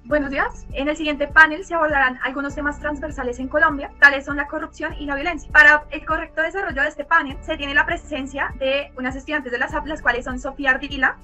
Buenos días. En el siguiente panel se abordarán algunos temas transversales en Colombia, tales son la corrupción y la violencia. Para el correcto desarrollo de este panel se tiene la presencia de unas estudiantes de la SAP, las cuales son Sofía Ardila,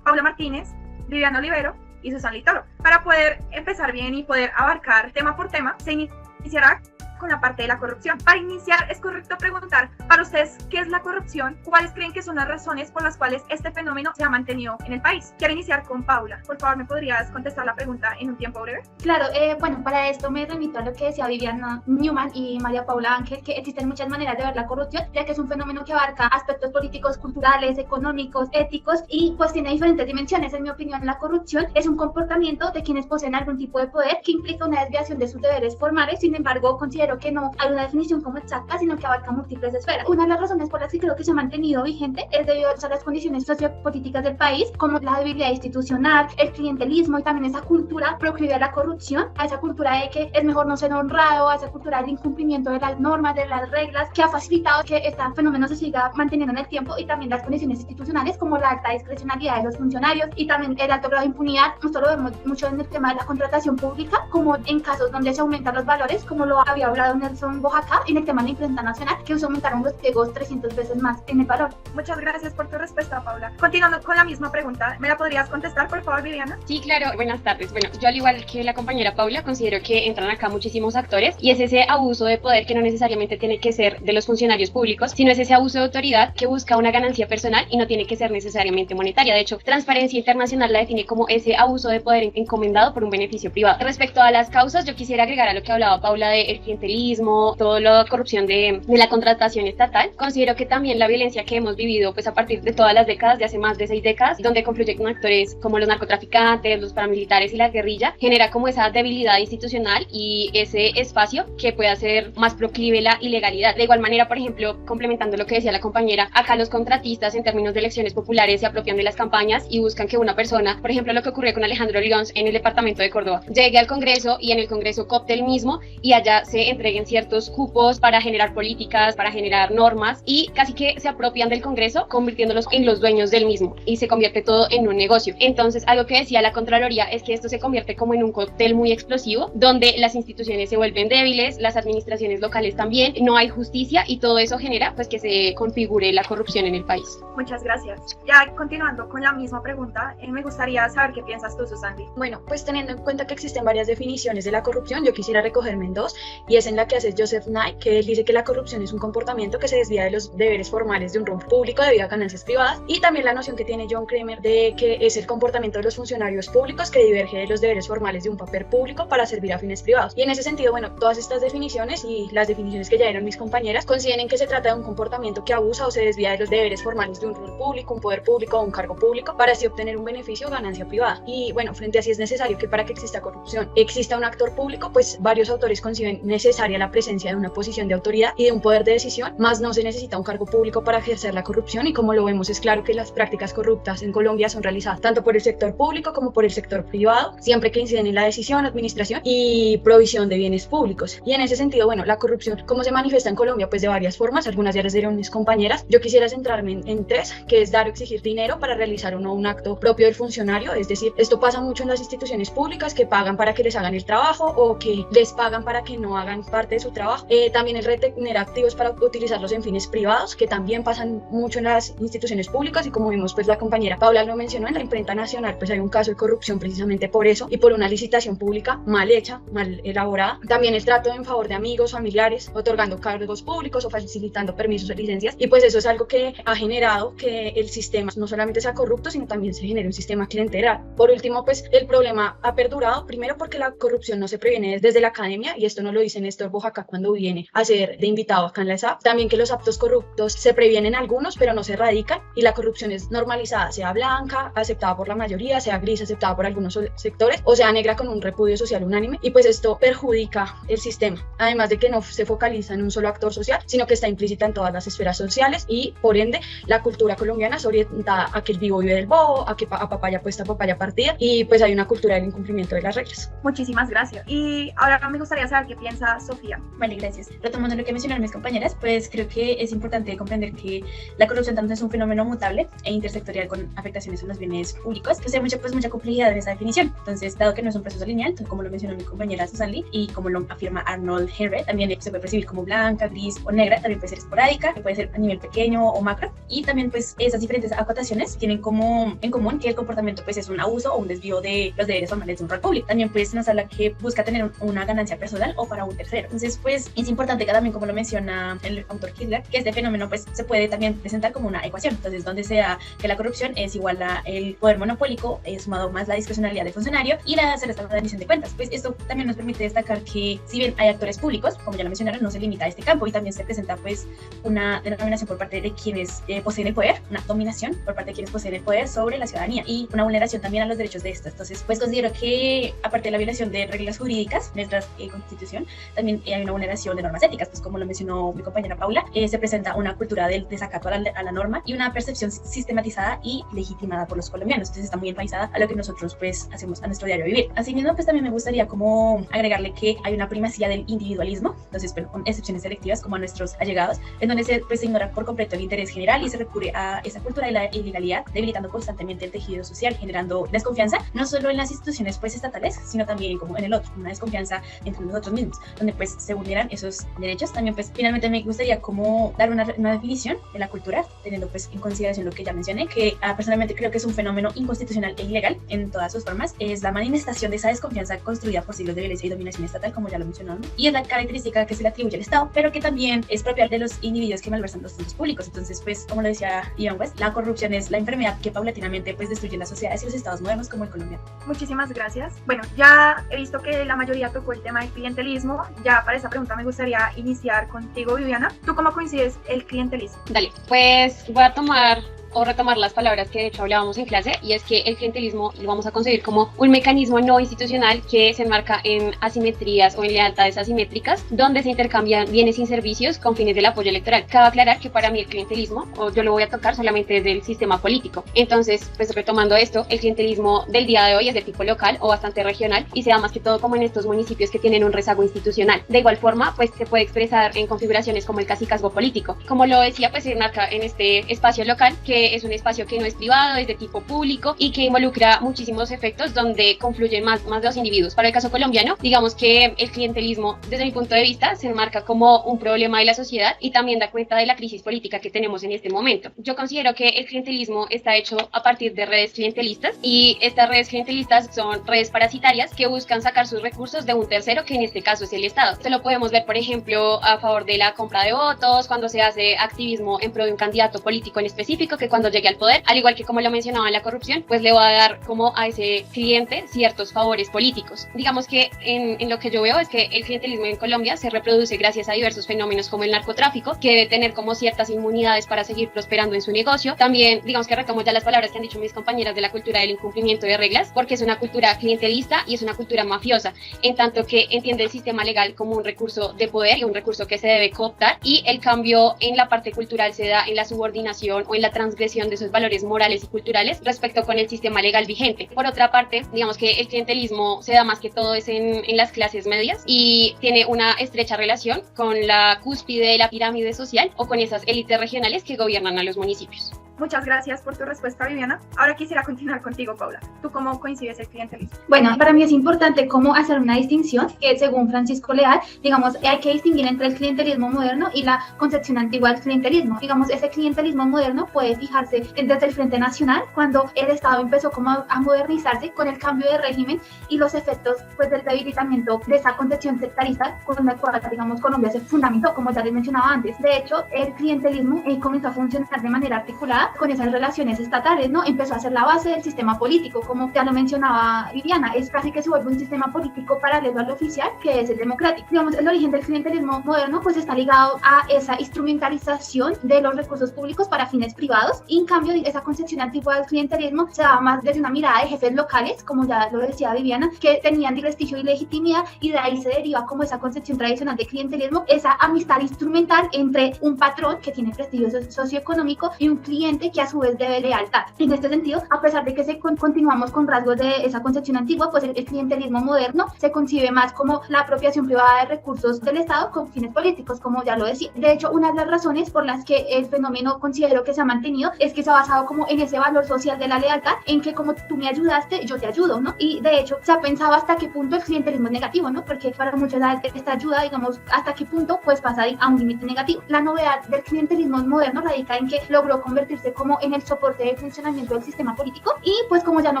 Paula Martínez, Viviana Olivero y Susan Litoro. Para poder empezar bien y poder abarcar tema por tema, se iniciará con la parte de la corrupción. Para iniciar, es correcto preguntar para ustedes qué es la corrupción, cuáles creen que son las razones por las cuales este fenómeno se ha mantenido en el país. Quiero iniciar con Paula. Por favor, ¿me podrías contestar la pregunta en un tiempo breve? Claro, bueno, para esto me remito a lo que decía Viviana Newman y María Paula Ángel, que existen muchas maneras de ver la corrupción, ya que es un fenómeno que abarca aspectos políticos, culturales, económicos, éticos y pues tiene diferentes dimensiones. En mi opinión, la corrupción es un comportamiento de quienes poseen algún tipo de poder que implica una desviación de sus deberes formales. Sin embargo, considero que no hay una definición como exacta, sino que abarca múltiples esferas. Una de las razones por las que creo que se ha mantenido vigente es debido a las condiciones sociopolíticas del país, como la debilidad institucional, el clientelismo y también esa cultura proclive a la corrupción, a esa cultura de que es mejor no ser honrado, a esa cultura del incumplimiento de las normas, de las reglas, que ha facilitado que este fenómeno se siga manteniendo en el tiempo, y también las condiciones institucionales como la alta discrecionalidad de los funcionarios y también el alto grado de impunidad. Esto lo vemos mucho en el tema de la contratación pública, como en casos donde se aumentan los valores, como lo había hablado Nelson Boyacá en el tema de la imprenta nacional, que se aumentaron los pliegos 300 veces más en el valor. Muchas gracias por tu respuesta, Paula. Continuando con la misma pregunta, ¿me la podrías contestar, por favor, Viviana? Sí, claro. Buenas tardes. Bueno, yo al igual que la compañera Paula, considero que entran acá muchísimos actores y es ese abuso de poder que no necesariamente tiene que ser de los funcionarios públicos, sino es ese abuso de autoridad que busca una ganancia personal y no tiene que ser necesariamente monetaria. De hecho, Transparencia Internacional la define como ese abuso de poder encomendado por un beneficio privado. Respecto a las causas, yo quisiera agregar a lo que hablaba Paula del clientelismo, toda la corrupción de la contratación estatal. Considero que también la violencia que hemos vivido pues a partir de todas las décadas, de hace más de 6 décadas, donde confluyen actores como los narcotraficantes, los paramilitares y la guerrilla, genera como esa debilidad institucional y ese espacio que puede hacer más proclive la ilegalidad. De igual manera, por ejemplo, complementando lo que decía la compañera, acá los contratistas en términos de elecciones populares se apropian de las campañas y buscan que una persona, por ejemplo lo que ocurrió con Alejandro Lyons en el departamento de Córdoba, llegue al Congreso y en el Congreso coopte el mismo y allá se entreguen ciertos cupos para generar políticas, para generar normas y casi que se apropian del Congreso convirtiéndolos en los dueños del mismo y se convierte todo en un negocio. Entonces, algo que decía la Contraloría es que esto se convierte como en un cóctel muy explosivo donde las instituciones se vuelven débiles, las administraciones locales también, no hay justicia y todo eso genera pues que se configure la corrupción en el país. Muchas gracias. Ya continuando con la misma pregunta, me gustaría saber qué piensas tú, Susandi. Bueno, pues teniendo en cuenta que existen varias definiciones de la corrupción, yo quisiera recogerme en dos, y es en la que hace Joseph Nye, que él dice que la corrupción es un comportamiento que se desvía de los deberes formales de un rol público debido a ganancias privadas, y también la noción que tiene John Kramer de que es el comportamiento de los funcionarios públicos que diverge de los deberes formales de un papel público para servir a fines privados. Y en ese sentido, bueno, todas estas definiciones y las definiciones que ya dieron mis compañeras consideren que se trata de un comportamiento que abusa o se desvía de los deberes formales de un rol público, un poder público o un cargo público para así obtener un beneficio o ganancia privada. Y bueno, frente a si es necesario que para que exista corrupción exista un actor público, pues varios autores conciben necesaria la presencia de una posición de autoridad y de un poder de decisión, más no se necesita un cargo público para ejercer la corrupción, y como lo vemos es claro que las prácticas corruptas en Colombia son realizadas tanto por el sector público como por el sector privado, siempre que inciden en la decisión, administración y provisión de bienes públicos. Y en ese sentido, bueno, la corrupción, ¿cómo se manifiesta en Colombia? Pues de varias formas, algunas ya les dieron mis compañeras. Yo quisiera centrarme en tres, que es dar o exigir dinero para realizar o no un acto propio del funcionario, es decir, esto pasa mucho en las instituciones públicas que pagan para que les hagan el trabajo o que les pagan para que no hagan parte de su trabajo. También el retener activos para utilizarlos en fines privados, que también pasan mucho en las instituciones públicas, y como vimos pues la compañera Paula lo mencionó, en la imprenta nacional pues hay un caso de corrupción precisamente por eso y por una licitación pública mal hecha, mal elaborada. También el trato en favor de amigos, familiares, otorgando cargos públicos o facilitando permisos o licencias, y pues eso es algo que ha generado que el sistema no solamente sea corrupto, sino también se genere un sistema clientelar. Por último, pues el problema ha perdurado, primero porque la corrupción no se previene desde la academia, y esto no lo dice Néstor Boyacá cuando viene a ser de invitado acá en la ESAP. También que los actos corruptos se previenen algunos, pero no se erradican, y la corrupción es normalizada, sea blanca, aceptada por la mayoría, sea gris, aceptada por algunos sectores, o sea negra con un repudio social unánime, y pues esto perjudica el sistema, además de que no se focaliza en un solo actor social, sino que está implícita en todas las esferas sociales, y por ende la cultura colombiana es orientada a que el vivo vive del bobo, a que a papaya puesta, papaya partida, y pues hay una cultura del incumplimiento de las reglas. Muchísimas gracias. Y ahora me gustaría saber qué piensa ahora Sofía. Vale, gracias. Retomando lo que mencionaron mis compañeras, pues creo que es importante comprender que la corrupción tanto es un fenómeno mutable e intersectorial con afectaciones en los bienes públicos, que hay mucha complejidad en esa definición. Entonces, dado que no es un proceso lineal, como lo mencionó mi compañera Susan y como lo afirma Arnold Henry, también se puede percibir como blanca, gris o negra, también puede ser esporádica, puede ser a nivel pequeño o macro, y también pues esas diferentes acotaciones tienen como en común que el comportamiento pues es un abuso o un desvío de los deberes formales de un rol público. También pues nos habla que busca tener una ganancia personal o para un tercero. Entonces pues es importante que también, como lo menciona el autor Kidler, que este fenómeno pues se puede también presentar como una ecuación. Entonces, donde sea que la corrupción es igual a el poder monopólico, sumado más la discrecionalidad del funcionario y se resta la rendición de cuentas. Pues esto también nos permite destacar que si bien hay actores públicos, como ya lo mencionaron, no se limita a este campo, y también se presenta pues una denominación por parte de quienes poseen el poder, una dominación por parte de quienes poseen el poder sobre la ciudadanía y una vulneración también a los derechos de estos. Entonces pues considero que aparte de la violación de reglas jurídicas, nuestra constitución, también hay una vulneración de normas éticas, pues como lo mencionó mi compañera Paula, se presenta una cultura del desacato a la norma y una percepción sistematizada y legitimada por los colombianos. Entonces está muy enraizada a lo que nosotros pues hacemos a nuestro diario vivir. Asimismo pues también me gustaría como agregarle que hay una primacía del individualismo, entonces pero con excepciones selectivas como a nuestros allegados, en donde se ignora por completo el interés general y se recurre a esa cultura de la ilegalidad, debilitando constantemente el tejido social, generando desconfianza no solo en las instituciones pues estatales, sino también como en el otro, una desconfianza entre nosotros mismos, donde pues se vulneran esos derechos. También pues finalmente me gustaría como dar una definición de la cultura, teniendo pues en consideración lo que ya mencioné, que personalmente creo que es un fenómeno inconstitucional e ilegal en todas sus formas. Es la manifestación de esa desconfianza construida por siglos de violencia y dominación estatal, como ya lo mencionamos, y es la característica que se le atribuye al Estado, pero que también es propia de los individuos que malversan los fondos públicos. Entonces pues como lo decía Ivan West, la corrupción es la enfermedad que paulatinamente pues destruye las sociedades y los estados modernos como el colombiano. Muchísimas gracias. Bueno, ya he visto que la mayoría tocó el tema del clientelismo. Ya para esa pregunta me gustaría iniciar contigo, Viviana. ¿Tú cómo coincides el clientelismo? Dale, pues voy a tomar o retomar las palabras que de hecho hablábamos en clase, y es que el clientelismo lo vamos a concebir como un mecanismo no institucional que se enmarca en asimetrías o en lealtades asimétricas, donde se intercambian bienes y servicios con fines del apoyo electoral. Cabe aclarar que para mí el clientelismo, o yo lo voy a tocar solamente desde el sistema político. Entonces, pues retomando esto, el clientelismo del día de hoy es de tipo local o bastante regional y se da más que todo como en estos municipios que tienen un rezago institucional. De igual forma, pues se puede expresar en configuraciones como el cacicazgo político. Como lo decía, pues se enmarca en este espacio local, que es un espacio que no es privado, es de tipo público y que involucra muchísimos efectos donde confluyen más de dos individuos. Para el caso colombiano, digamos que el clientelismo, desde mi punto de vista, se enmarca como un problema de la sociedad y también da cuenta de la crisis política que tenemos en este momento. Yo considero que el clientelismo está hecho a partir de redes clientelistas, y estas redes clientelistas son redes parasitarias que buscan sacar sus recursos de un tercero, que en este caso es el Estado. Esto lo podemos ver, por ejemplo, a favor de la compra de votos, cuando se hace activismo en pro de un candidato político en específico, que cuando llegue al poder, al igual que como lo mencionaba en la corrupción, pues le va a dar como a ese cliente ciertos favores políticos. Digamos que en lo que yo veo es que el clientelismo en Colombia se reproduce gracias a diversos fenómenos como el narcotráfico, que debe tener como ciertas inmunidades para seguir prosperando en su negocio. También digamos que retomo ya las palabras que han dicho mis compañeras de la cultura del incumplimiento de reglas, porque es una cultura clientelista y es una cultura mafiosa, en tanto que entiende el sistema legal como un recurso de poder y un recurso que se debe cooptar, y el cambio en la parte cultural se da en la subordinación o en la transgresión de esos valores morales y culturales respecto con el sistema legal vigente. Por otra parte, digamos que el clientelismo se da más que todo es en las clases medias y tiene una estrecha relación con la cúspide de la pirámide social o con esas élites regionales que gobiernan a los municipios. Muchas gracias por tu respuesta, Viviana. Ahora quisiera continuar contigo, Paula. ¿Tú cómo coincides el clientelismo? Bueno, para mí es importante cómo hacer una distinción, que según Francisco Leal, digamos, hay que distinguir entre el clientelismo moderno y la concepción antigua del clientelismo. Digamos, ese clientelismo moderno puede fijarse desde el Frente Nacional, cuando el Estado empezó como a modernizarse con el cambio de régimen y los efectos pues del debilitamiento de esa concepción sectarista con la cual, digamos, Colombia se fundamentó, como ya les mencionaba antes. De hecho, el clientelismo comenzó a funcionar de manera articulada con esas relaciones estatales, ¿no? Empezó a ser la base del sistema político, como ya lo mencionaba Viviana, es casi que se vuelve un sistema político paralelo al oficial, que es el democrático. Digamos, el origen del clientelismo moderno pues está ligado a esa instrumentalización de los recursos públicos para fines privados, y en cambio esa concepción antigua del clientelismo se daba más desde una mirada de jefes locales, como ya lo decía Viviana, que tenían prestigio y legitimidad, y de ahí se deriva como esa concepción tradicional de clientelismo, esa amistad instrumental entre un patrón que tiene prestigio socioeconómico y un cliente cliente que a su vez debe lealtad. En este sentido, a pesar de que continuamos con rasgos de esa concepción antigua, pues el clientelismo moderno se concibe más como la apropiación privada de recursos del Estado con fines políticos, como ya lo decía. De hecho, una de las razones por las que el fenómeno considero que se ha mantenido es que se ha basado como en ese valor social de la lealtad, en que como tú me ayudaste, yo te ayudo, ¿no? Y de hecho, se ha pensado hasta qué punto el clientelismo es negativo, ¿no? Porque para muchas esta ayuda, digamos, hasta qué punto pues pasa a un límite negativo. La novedad del clientelismo moderno radica en que logró convertirse como en el soporte de funcionamiento del sistema político y pues como ya lo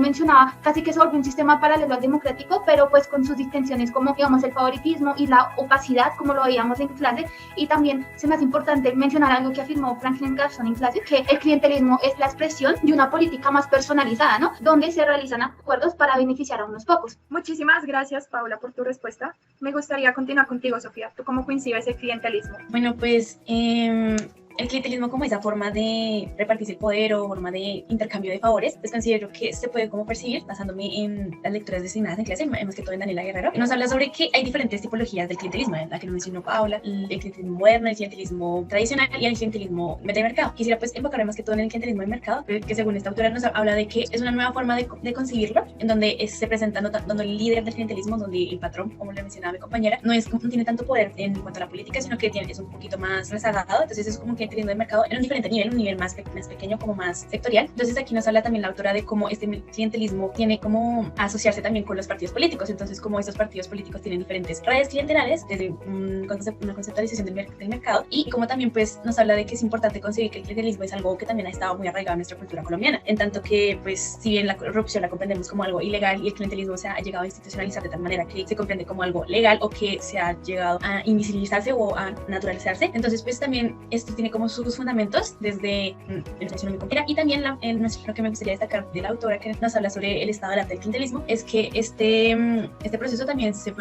mencionaba, casi que se volvió un sistema paralelo al democrático, pero pues con sus distinciones como digamos el favoritismo y la opacidad, como lo veíamos en clase. Y también se me hace importante mencionar algo que afirmó Franklin Garzón en clase, que el clientelismo es la expresión de una política más personalizada, ¿no? Donde se realizan acuerdos para beneficiar a unos pocos. Muchísimas gracias, Paula, por tu respuesta. Me gustaría continuar contigo, Sofía. ¿Tú cómo coincides el clientelismo? Bueno, pues el clientelismo como esa forma de repartirse el poder o forma de intercambio de favores, pues considero que se puede como percibir basándome en las lecturas designadas en clase, más que todo en Daniela Guerrero. Nos habla sobre que hay diferentes tipologías del clientelismo, la que nos mencionó Paula, el clientelismo moderno, el clientelismo tradicional y el clientelismo de mercado. Quisiera pues enfocarme más que todo en el clientelismo de mercado, que según esta autora nos habla de que es una nueva forma de concebirlo, en donde se presenta donde el líder del clientelismo, donde el patrón, como le mencionaba mi compañera, no tiene tanto poder en cuanto a la política, sino que es un poquito más rezagado. Entonces es como un clientelismo de mercado en un diferente nivel, un nivel más pequeño, como más sectorial. Entonces aquí nos habla también la autora de cómo este clientelismo tiene como asociarse también con los partidos políticos. Entonces como estos partidos políticos tienen diferentes redes clientelares desde una conceptualización del mercado, y como también pues nos habla de que es importante conseguir que el clientelismo es algo que también ha estado muy arraigado en nuestra cultura colombiana, en tanto que pues si bien la corrupción la comprendemos como algo ilegal y el clientelismo se ha llegado a institucionalizar de tal manera que se comprende como algo legal o que se ha llegado a invisibilizarse o a naturalizarse, entonces pues también esto tiene como sus fundamentos desde mi compañera. Y también lo que me gustaría destacar de la autora que nos habla sobre el estado del arte del clientelismo es que este proceso también se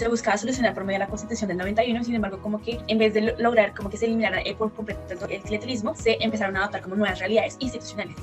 buscaba solucionar por medio de la Constitución del 91. Sin embargo, como que en vez de lograr como que se eliminara por completo el clientelismo, se empezaron a adoptar como nuevas realidades institucionales.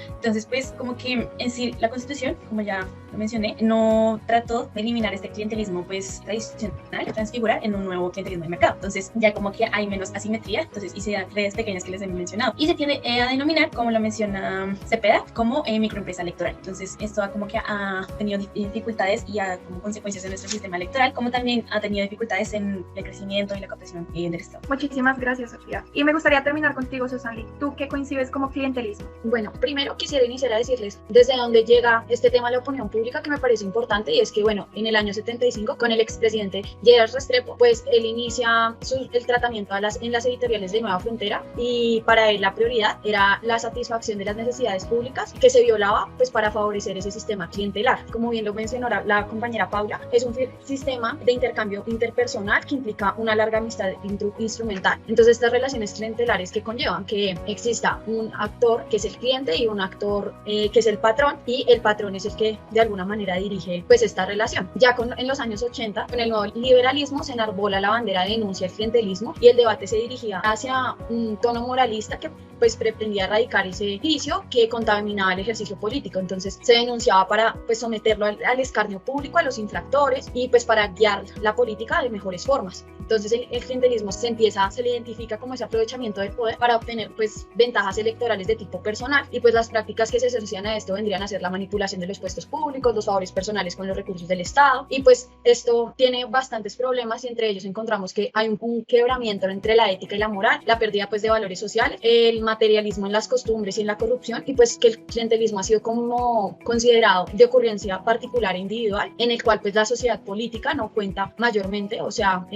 Entonces pues como que en sí la Constitución, como ya lo mencioné, no trató de eliminar este clientelismo pues tradicional, transfigurar en un nuevo clientelismo de mercado. Entonces ya como que hay menos asimetría, entonces y se dan redes pequeñas que les he mencionado, y se tiende a denominar, como lo menciona Cepeda, como microempresa electoral. Entonces esto como que ha tenido dificultades y como consecuencias en nuestro sistema electoral, como también ha tenido dificultades en el crecimiento y la captación del Estado. Muchísimas gracias, Sofía. Y me gustaría terminar contigo, Susan Lee. ¿Tú qué coincides como clientelismo? Bueno, primero quisiera iniciar a decirles desde dónde llega este tema a la opinión pública, que me parece importante, y es que bueno, en el año 75 con el expresidente Gerard Restrepo, pues él inicia el tratamiento en las editoriales de Nueva Frontera, y para él la prioridad era la satisfacción de las necesidades públicas que se violaba pues para favorecer ese sistema clientelar. Como bien lo mencionó la compañera Paula, es un sistema de intercambio interpersonal que implica una larga amistad instrumental. Entonces estas relaciones clientelares que conllevan que exista un actor que es el cliente y un actor que es el patrón, y el patrón es el que de alguna manera dirige pues esta relación. Ya en los años 80, con el nuevo liberalismo se enarbola la bandera de denuncia al clientelismo, y el debate se dirigía hacia un tono moralista que pues pretendía erradicar ese vicio que contaminaba el ejercicio político. Entonces se denunciaba para pues someterlo al escarnio público a los infractores y pues para guiar la política de mejores formas. Entonces el clientelismo se le identifica como ese aprovechamiento del poder para obtener pues ventajas electorales de tipo personal, y pues las prácticas que se asocian a esto vendrían a ser la manipulación de los puestos públicos, los favores personales con los recursos del Estado, y pues esto tiene bastantes problemas, y entre ellos encontramos que hay un quebramiento entre la ética y la moral, la pérdida pues de valores sociales, el materialismo en las costumbres y en la corrupción, y pues que el clientelismo ha sido como considerado de ocurrencia particular e individual, en el cual pues la sociedad política no cuenta mayormente, o sea,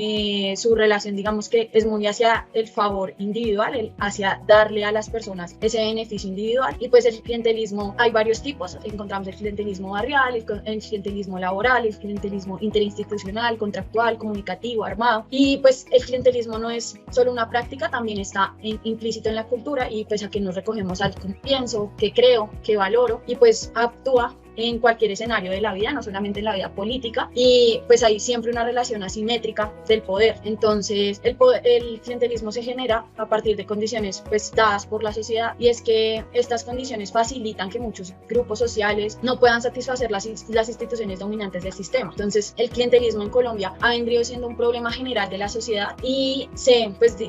su relación digamos que es muy hacia el favor individual, hacia darle a las personas ese beneficio individual. Y pues el clientelismo hay varios tipos, encontramos el clientelismo barrial, el clientelismo laboral, el clientelismo interinstitucional, contractual, comunicativo, armado, y pues el clientelismo no es solo una práctica, también está implícito en la cultura, y pues aquí nos recogemos algo que pienso, que creo, que valoro, y pues actúa en cualquier escenario de la vida, no solamente en la vida política, y pues hay siempre una relación asimétrica del poder. Entonces el clientelismo se genera a partir de condiciones pues dadas por la sociedad, y es que estas condiciones facilitan que muchos grupos sociales no puedan satisfacer las instituciones dominantes del sistema. Entonces el clientelismo en Colombia ha venido siendo un problema general de la sociedad, y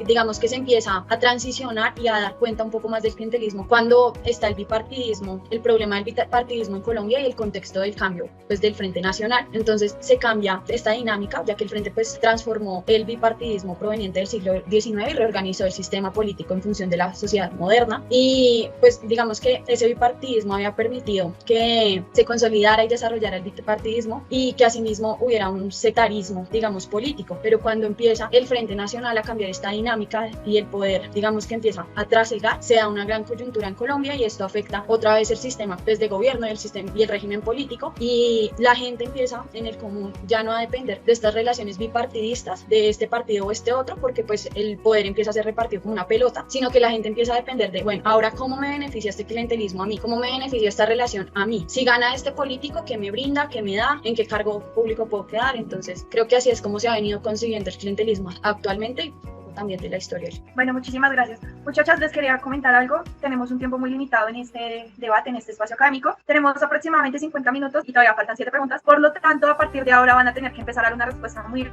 digamos que se empieza a transicionar y a dar cuenta un poco más del clientelismo cuando está el bipartidismo, el problema del bipartidismo en Colombia y el contexto del cambio pues del Frente Nacional. Entonces se cambia esta dinámica, ya que el Frente pues transformó el bipartidismo proveniente del siglo XIX y reorganizó el sistema político en función de la sociedad moderna, y pues digamos que ese bipartidismo había permitido que se consolidara y desarrollara el bipartidismo y que asimismo hubiera un sectarismo digamos político. Pero cuando empieza el Frente Nacional a cambiar esta dinámica y el poder digamos que empieza a trasegar, se da una gran coyuntura en Colombia, y esto afecta otra vez el sistema pues, de gobierno y el régimen político, y la gente empieza en el común ya no a depender de estas relaciones bipartidistas de este partido o este otro, porque pues el poder empieza a ser repartido como una pelota, sino que la gente empieza a depender de, bueno, ahora cómo me beneficia este clientelismo a mí, cómo me beneficia esta relación a mí, si gana este político, qué me brinda, qué me da, en qué cargo público puedo quedar. Entonces creo que así es como se ha venido consiguiendo el clientelismo actualmente, también de la historia. Bueno, muchísimas gracias. Muchachas, les quería comentar algo. Tenemos un tiempo muy limitado en este debate, en este espacio académico. Tenemos aproximadamente 50 minutos y todavía faltan 7 preguntas. Por lo tanto, a partir de ahora van a tener que empezar a dar una respuesta muy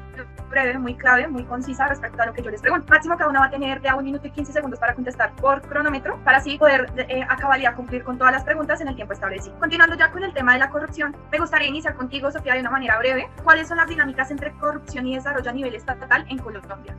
breve, muy clave, muy concisa respecto a lo que yo les pregunto. Máximo, cada una va a tener de 1 minuto y 15 segundos para contestar por cronómetro, para así poder a cabalidad cumplir con todas las preguntas en el tiempo establecido. Continuando ya con el tema de la corrupción, me gustaría iniciar contigo, Sofía, de una manera breve. ¿Cuáles son las dinámicas entre corrupción y desarrollo a nivel estatal en Colombia?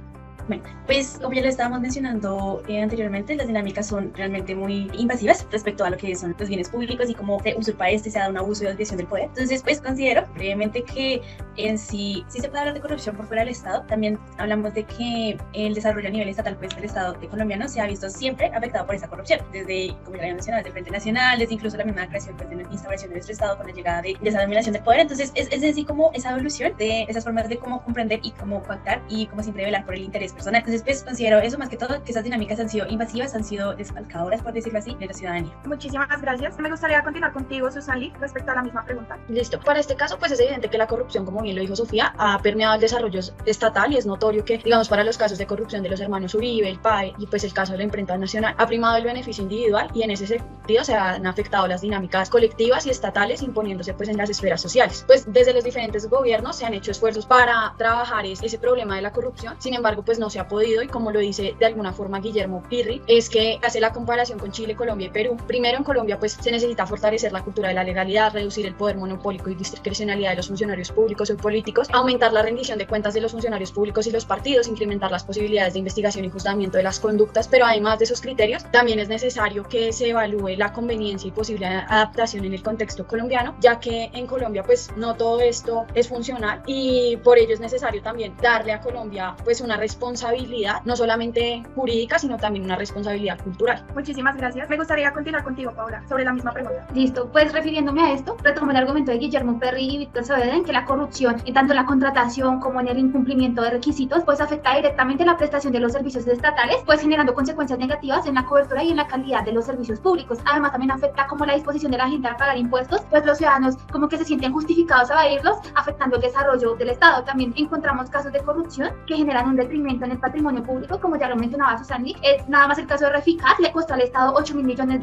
Bueno, pues como ya lo estábamos mencionando anteriormente, las dinámicas son realmente muy invasivas respecto a lo que son los bienes públicos y cómo se usurpa se da un abuso y desviación del poder. Entonces, pues considero brevemente que en sí se puede hablar de corrupción por fuera del Estado. También hablamos de que el desarrollo a nivel estatal pues del Estado colombiano se ha visto siempre afectado por esa corrupción, desde, como ya había mencionado, desde el Frente Nacional, desde incluso la misma creación pues, de la instauración de nuestro Estado con la llegada de esa dominación del poder. Entonces, es así como esa evolución de esas formas de cómo comprender y cómo coactar y cómo siempre velar por el interés personal. Entonces, pues considero eso más que todo, que esas dinámicas han sido invasivas, han sido desfalcadoras, por decirlo así, de la ciudadanía. Muchísimas gracias. Me gustaría continuar contigo, Susana, respecto a la misma pregunta. Listo. Para este caso, pues es evidente que la corrupción, como bien lo dijo Sofía, ha permeado el desarrollo estatal, y es notorio que, digamos, para los casos de corrupción de los hermanos Uribe, el PAE y pues el caso de la imprenta nacional, ha primado el beneficio individual, y en ese sentido se han afectado las dinámicas colectivas y estatales, imponiéndose pues en las esferas sociales. Pues desde los diferentes gobiernos se han hecho esfuerzos para trabajar ese problema de la corrupción, sin embargo, pues no se ha podido, y como lo dice de alguna forma Guillermo Pirri, es que hace la comparación con Chile, Colombia y Perú. Primero, en Colombia pues se necesita fortalecer la cultura de la legalidad, reducir el poder monopólico y discrecionalidad de los funcionarios públicos o políticos, aumentar la rendición de cuentas de los funcionarios públicos y los partidos, incrementar las posibilidades de investigación y juzgamiento de las conductas. Pero además de esos criterios, también es necesario que se evalúe la conveniencia y posible adaptación en el contexto colombiano, ya que en Colombia pues no todo esto es funcional, y por ello es necesario también darle a Colombia pues una responsabilidad, no solamente jurídica, sino también una responsabilidad cultural. Muchísimas gracias. Me gustaría continuar contigo, Paula, sobre la misma pregunta. Listo, pues refiriéndome a esto, retomo el argumento de Guillermo Pirri y Víctor Saavedra en que la corrupción, en tanto en la contratación como en el incumplimiento de requisitos, pues afecta directamente la prestación de los servicios estatales, pues generando consecuencias negativas en la cobertura y en la calidad de los servicios públicos. Además, también afecta como la disposición de la gente a pagar impuestos, pues los ciudadanos como que se sienten justificados a evadirlos, afectando el desarrollo del Estado. También encontramos casos de corrupción que generan un detrimento en el patrimonio público, como ya lo mencionaba Susana. Es nada más el caso de Reficar, le costó al Estado $8.000 millones,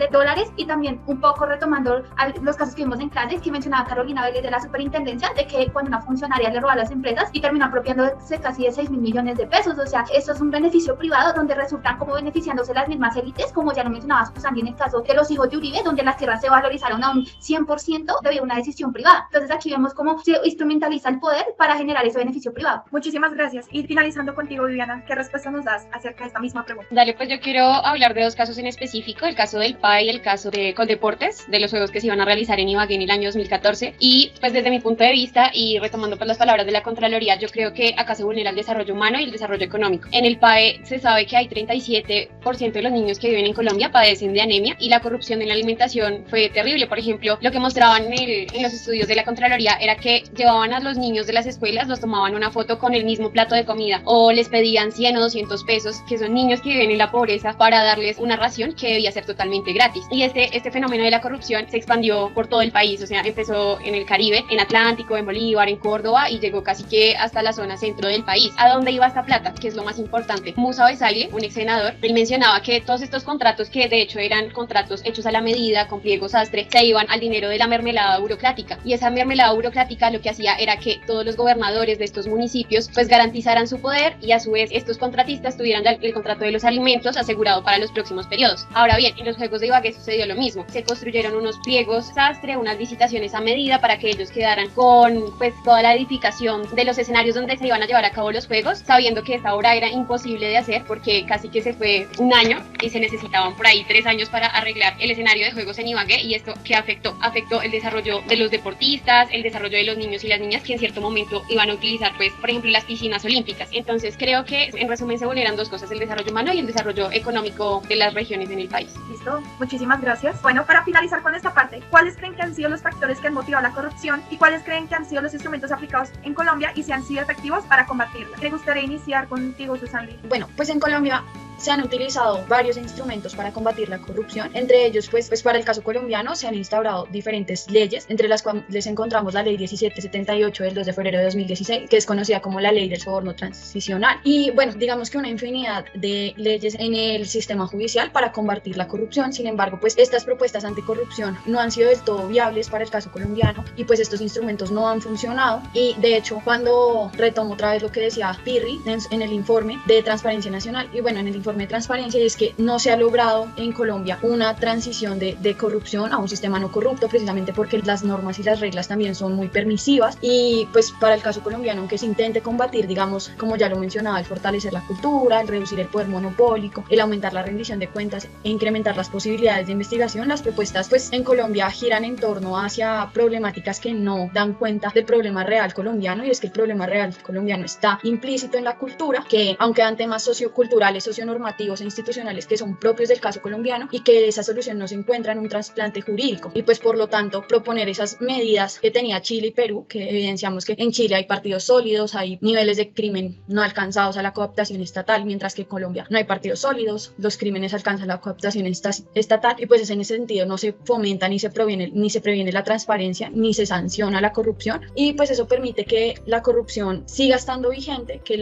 y también un poco retomando los casos que vimos en clases que mencionaba Carolina Vélez de la superintendencia, de que cuando una funcionaria le roba a las empresas y termina apropiándose casi de $6.000 millones. O sea, esto es un beneficio privado donde resultan como beneficiándose las mismas élites, como ya lo mencionaba Susana en el caso de los hijos de Uribe, donde las tierras se valorizaron a un 100% debido a una decisión privada. Entonces aquí vemos cómo se instrumentaliza el poder para generar ese beneficio privado. Muchísimas gracias. Y finalizando contigo, Viviana, ¿qué respuesta nos das acerca de esta misma pregunta? Dale, pues yo quiero hablar de 2 casos en específico, el caso del PAE y el caso de Coldeportes, de los juegos que se iban a realizar en Ibagué en el año 2014, y pues desde mi punto de vista y retomando pues las palabras de la Contraloría, yo creo que acá se vulnera el desarrollo humano y el desarrollo económico. En el PAE se sabe que hay 37% de los niños que viven en Colombia padecen de anemia, y la corrupción en la alimentación fue terrible. Por ejemplo, lo que mostraban en los estudios de la Contraloría era que llevaban a los niños de las escuelas, los tomaban una foto con el mismo plato de comida, o les pedían recibían 100 o 200 pesos, que son niños que viven en la pobreza, para darles una ración que debía ser totalmente gratis. Y este fenómeno de la corrupción se expandió por todo el país, o sea, empezó en el Caribe, en Atlántico, en Bolívar, en Córdoba, y llegó casi que hasta la zona centro del país. ¿A dónde iba esta plata? Que es lo más importante. Musa Besalie, un ex senador, él mencionaba que todos estos contratos, que de hecho eran contratos hechos a la medida, con pliego sastre, se iban al dinero de la mermelada burocrática. Y esa mermelada burocrática lo que hacía era que todos los gobernadores de estos municipios pues garantizaran su poder, y a su vez estos contratistas tuvieran el contrato de los alimentos asegurado para los próximos periodos. Ahora bien, en los Juegos de Ibagué sucedió lo mismo. Se construyeron unos pliegos sastre, unas licitaciones a medida para que ellos quedaran con pues toda la edificación de los escenarios donde se iban a llevar a cabo los Juegos, sabiendo que esta obra era imposible de hacer porque casi que se fue un año y se necesitaban por ahí 3 años para arreglar el escenario de Juegos en Ibagué. Y esto que afectó el desarrollo de los deportistas, el desarrollo de los niños y las niñas que en cierto momento iban a utilizar pues por ejemplo las piscinas olímpicas. Entonces creo que en resumen se vulneran dos cosas: el desarrollo humano y el desarrollo económico de las regiones en el país. Listo, muchísimas gracias. Bueno, para finalizar con esta parte, ¿cuáles creen que han sido los factores que han motivado la corrupción y cuáles creen que han sido los instrumentos aplicados en Colombia y si han sido efectivos para combatirla? Me gustaría iniciar contigo, Susan. Bueno, pues en Colombia se han utilizado varios instrumentos para combatir la corrupción. Entre ellos, pues para el caso colombiano se han instaurado diferentes leyes, entre las cuales encontramos la ley 1778 del 2 de febrero de 2016, que es conocida como la ley del soborno transicional. Y bueno, digamos que una infinidad de leyes en el sistema judicial para combatir la corrupción. Sin embargo, pues estas propuestas anticorrupción no han sido del todo viables para el caso colombiano, y pues estos instrumentos no han funcionado. Y de hecho, cuando retomo otra vez lo que decía Pirri en el informe de Transparencia Nacional, y bueno, en el informe de transparencia, es que no se ha logrado en Colombia una transición de corrupción a un sistema no corrupto, precisamente porque las normas y las reglas también son muy permisivas. Y pues para el caso colombiano, aunque se intente combatir, digamos, como ya lo mencionaba, el fortalecer la cultura, el reducir el poder monopólico, el aumentar la rendición de cuentas e incrementar las posibilidades de investigación, las propuestas pues en Colombia giran en torno hacia problemáticas que no dan cuenta del problema real colombiano, y es que el problema real colombiano está implícito en la cultura, que aunque dan temas socioculturales, socionormativos e institucionales que son propios del caso colombiano, y que esa solución no se encuentra en un trasplante jurídico. Y pues por lo tanto proponer esas medidas que tenía Chile y Perú, que evidenciamos que en Chile hay partidos sólidos, hay niveles de crimen no alcanzados a la cooptación estatal, mientras que en Colombia no hay partidos sólidos, los crímenes alcanzan la cooptación estatal, y pues en ese sentido no se fomenta ni se previene la transparencia ni se sanciona la corrupción, y pues eso permite que la corrupción siga estando vigente, que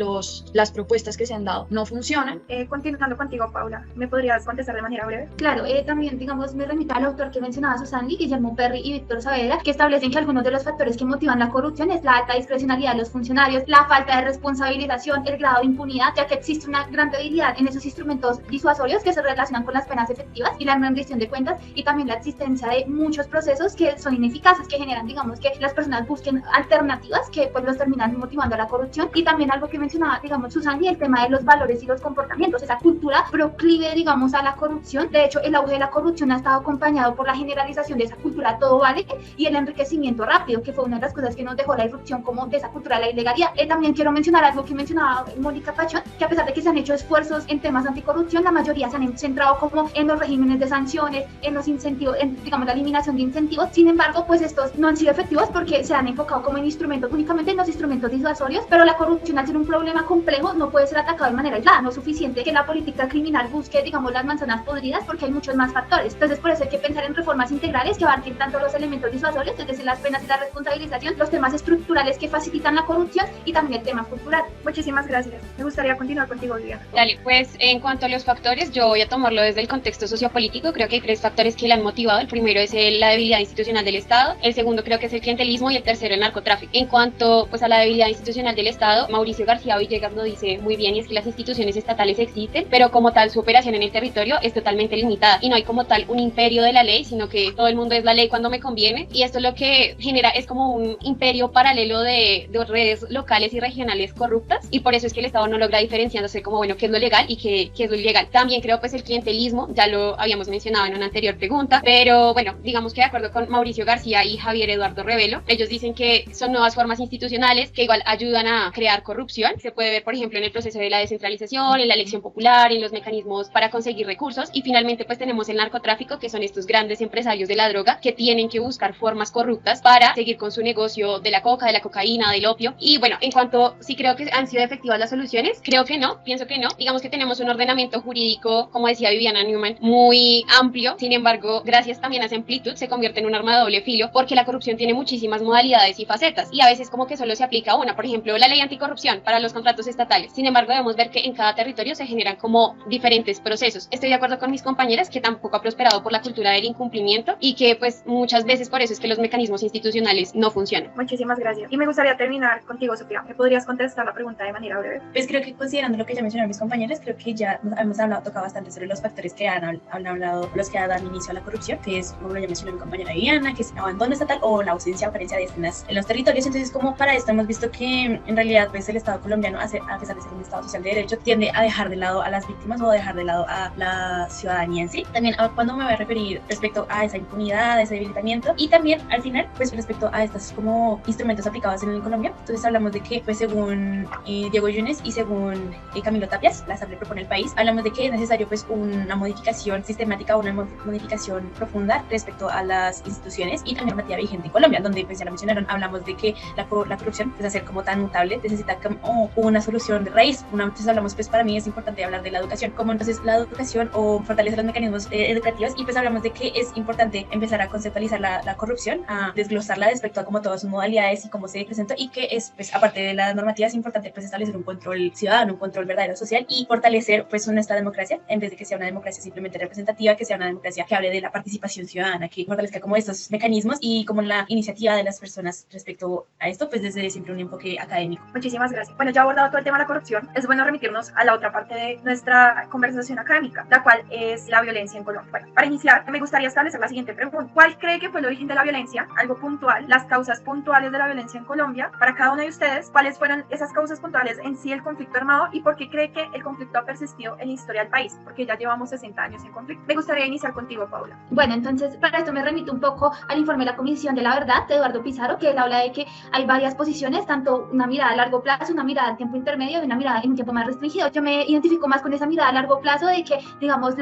las propuestas que se han dado no funcionan. Continuando contigo, Paula, ¿me podrías contestar de manera breve? Claro, también, digamos, me remito al autor que mencionaba Susan Lee, Guillermo Perry y Víctor Saavedra, que establecen que algunos de los factores que motivan la corrupción es la alta discrecionalidad de los funcionarios, la falta de responsabilización, el grado de impunidad, ya que existe una gran debilidad en esos instrumentos disuasorios que se relacionan con las penas efectivas y la rendición de cuentas, y también la existencia de muchos procesos que son ineficaces, que generan, digamos, que las personas busquen alternativas que pues los terminan motivando a la corrupción. Y también algo que mencionaba, digamos, Susan Lee, el tema de los valores y los comportamientos, esa cultura proclive, digamos, a la corrupción. De hecho, el auge de la corrupción ha estado acompañado por la generalización de esa cultura todo vale y el enriquecimiento rápido, que fue una de las cosas que nos dejó la irrupción como de esa cultura de la ilegalidad. También quiero mencionar algo que mencionaba Mónica Pachón, que a pesar de que se han hecho esfuerzos en temas anticorrupción, la mayoría se han centrado como en los regímenes de sanciones, en los incentivos, en, digamos, la eliminación de incentivos. Sin embargo, pues estos no han sido efectivos porque se han enfocado como en instrumentos, únicamente en los instrumentos disuasorios, pero la corrupción, al ser un problema complejo, no puede ser atacado de manera aislada. No es suficiente que la política criminal busque, digamos, las manzanas podridas, porque hay muchos más factores. Entonces, por eso hay que pensar en reformas integrales que abarquen tanto los elementos disuasorios, es decir, las penas y la responsabilización, los temas estructurales que facilitan la corrupción y también el tema cultural. Muchísimas gracias. Me gustaría continuar contigo, Viviana. Dale, pues en cuanto a los factores, yo voy a tomarlo desde el contexto sociopolítico. Creo que hay 3 factores que le han motivado. El primero es la debilidad institucional del Estado, el segundo creo que es el clientelismo y el tercero el narcotráfico. En cuanto pues a la debilidad institucional del Estado, Mauricio García Villegas lo dice muy bien, y es que las instituciones estatales existen, pero como tal su operación en el territorio es totalmente limitada y no hay como tal un imperio de la ley, sino que todo el mundo es la ley cuando me conviene, y esto lo que genera es como un imperio paralelo de redes locales y regionales corruptas, y por eso es que el Estado no logra diferenciándose como, bueno, qué es lo legal y qué es lo ilegal. También creo pues el clientelismo, ya lo habíamos mencionado en una anterior pregunta, pero bueno, digamos que de acuerdo con Mauricio García y Javier Eduardo Revelo, ellos dicen que son nuevas formas institucionales que igual ayudan a crear corrupción. Se puede ver, por ejemplo, en el proceso de la descentralización, en la elección popular popular, en los mecanismos para conseguir recursos, y finalmente pues tenemos el narcotráfico, que son estos grandes empresarios de la droga que tienen que buscar formas corruptas para seguir con su negocio de la coca, de la cocaína, del opio. Y bueno, en cuanto si creo que han sido efectivas las soluciones, creo que no, pienso que no. Digamos que tenemos un ordenamiento jurídico, como decía Viviana Newman, muy amplio. Sin embargo, gracias también a esa amplitud se convierte en un arma de doble filo, porque la corrupción tiene muchísimas modalidades y facetas, y a veces como que solo se aplica una. Por ejemplo, la ley anticorrupción para los contratos estatales. Sin embargo, debemos ver que en cada territorio se generan como diferentes procesos. Estoy de acuerdo con mis compañeras que tampoco ha prosperado por la cultura del incumplimiento, y que pues muchas veces por eso es que los mecanismos institucionales no funcionan. Muchísimas gracias. Y me gustaría terminar contigo, Sofía. ¿Me podrías contestar la pregunta de manera breve? Pues creo que considerando lo que ya mencionaron mis compañeros, creo que ya hemos tocado bastante sobre los factores que han hablado, los que dan inicio a la corrupción, que es, como ya mencionó mi compañera Viviana, que es el abandono estatal o la ausencia o carencia de estas en los territorios. Entonces, como para esto hemos visto que en realidad pues el Estado colombiano, a pesar de ser un Estado social de derecho, tiende a dejar de lado a las víctimas o a dejar de lado a la ciudadanía en sí. También cuando me voy a referir respecto a esa impunidad, a ese debilitamiento, y también al final pues respecto a estos como instrumentos aplicados en Colombia. Entonces hablamos de que pues según Diego Yunes y según Camilo Tapias, la Asamblea propone el país, hablamos de que es necesario pues una modificación sistemática, una modificación profunda respecto a las instituciones y también normativa vigente en Colombia, donde pues ya lo mencionaron, hablamos de que la corrupción pues hacer como tan mutable necesita como una solución de raíz. Entonces hablamos pues para mí es importante hablar de la educación, como entonces la educación o fortalecer los mecanismos educativos, y pues hablamos de que es importante empezar a conceptualizar la corrupción, a desglosarla respecto a como todas sus modalidades y cómo se presenta, y que es pues aparte de la normativa es importante pues establecer un control ciudadano, un control verdadero social y fortalecer pues nuestra democracia en vez de que sea una democracia simplemente representativa, que sea una democracia que hable de la participación ciudadana, que fortalezca como estos mecanismos y como la iniciativa de las personas respecto a esto pues desde siempre un enfoque académico. Muchísimas gracias. Bueno, ya abordado todo el tema de la corrupción, es bueno remitirnos a la otra parte de nuestra conversación académica, la cual es la violencia en Colombia. Bueno, para iniciar, me gustaría establecer la siguiente pregunta. ¿Cuál cree que fue el origen de la violencia? Algo puntual, las causas puntuales de la violencia en Colombia. Para cada uno de ustedes, ¿cuáles fueron esas causas puntuales en sí el conflicto armado y por qué cree que el conflicto ha persistido en la historia del país? Porque ya llevamos 60 años en conflicto. Me gustaría iniciar contigo, Paula. Bueno, entonces para esto me remito un poco al informe de la Comisión de la Verdad de Eduardo Pizarro, que él habla de que hay varias posiciones, tanto una mirada a largo plazo, una mirada a tiempo intermedio y una mirada en un tiempo más restringido. Yo me identifico más con esa mirada a largo plazo de que, digamos,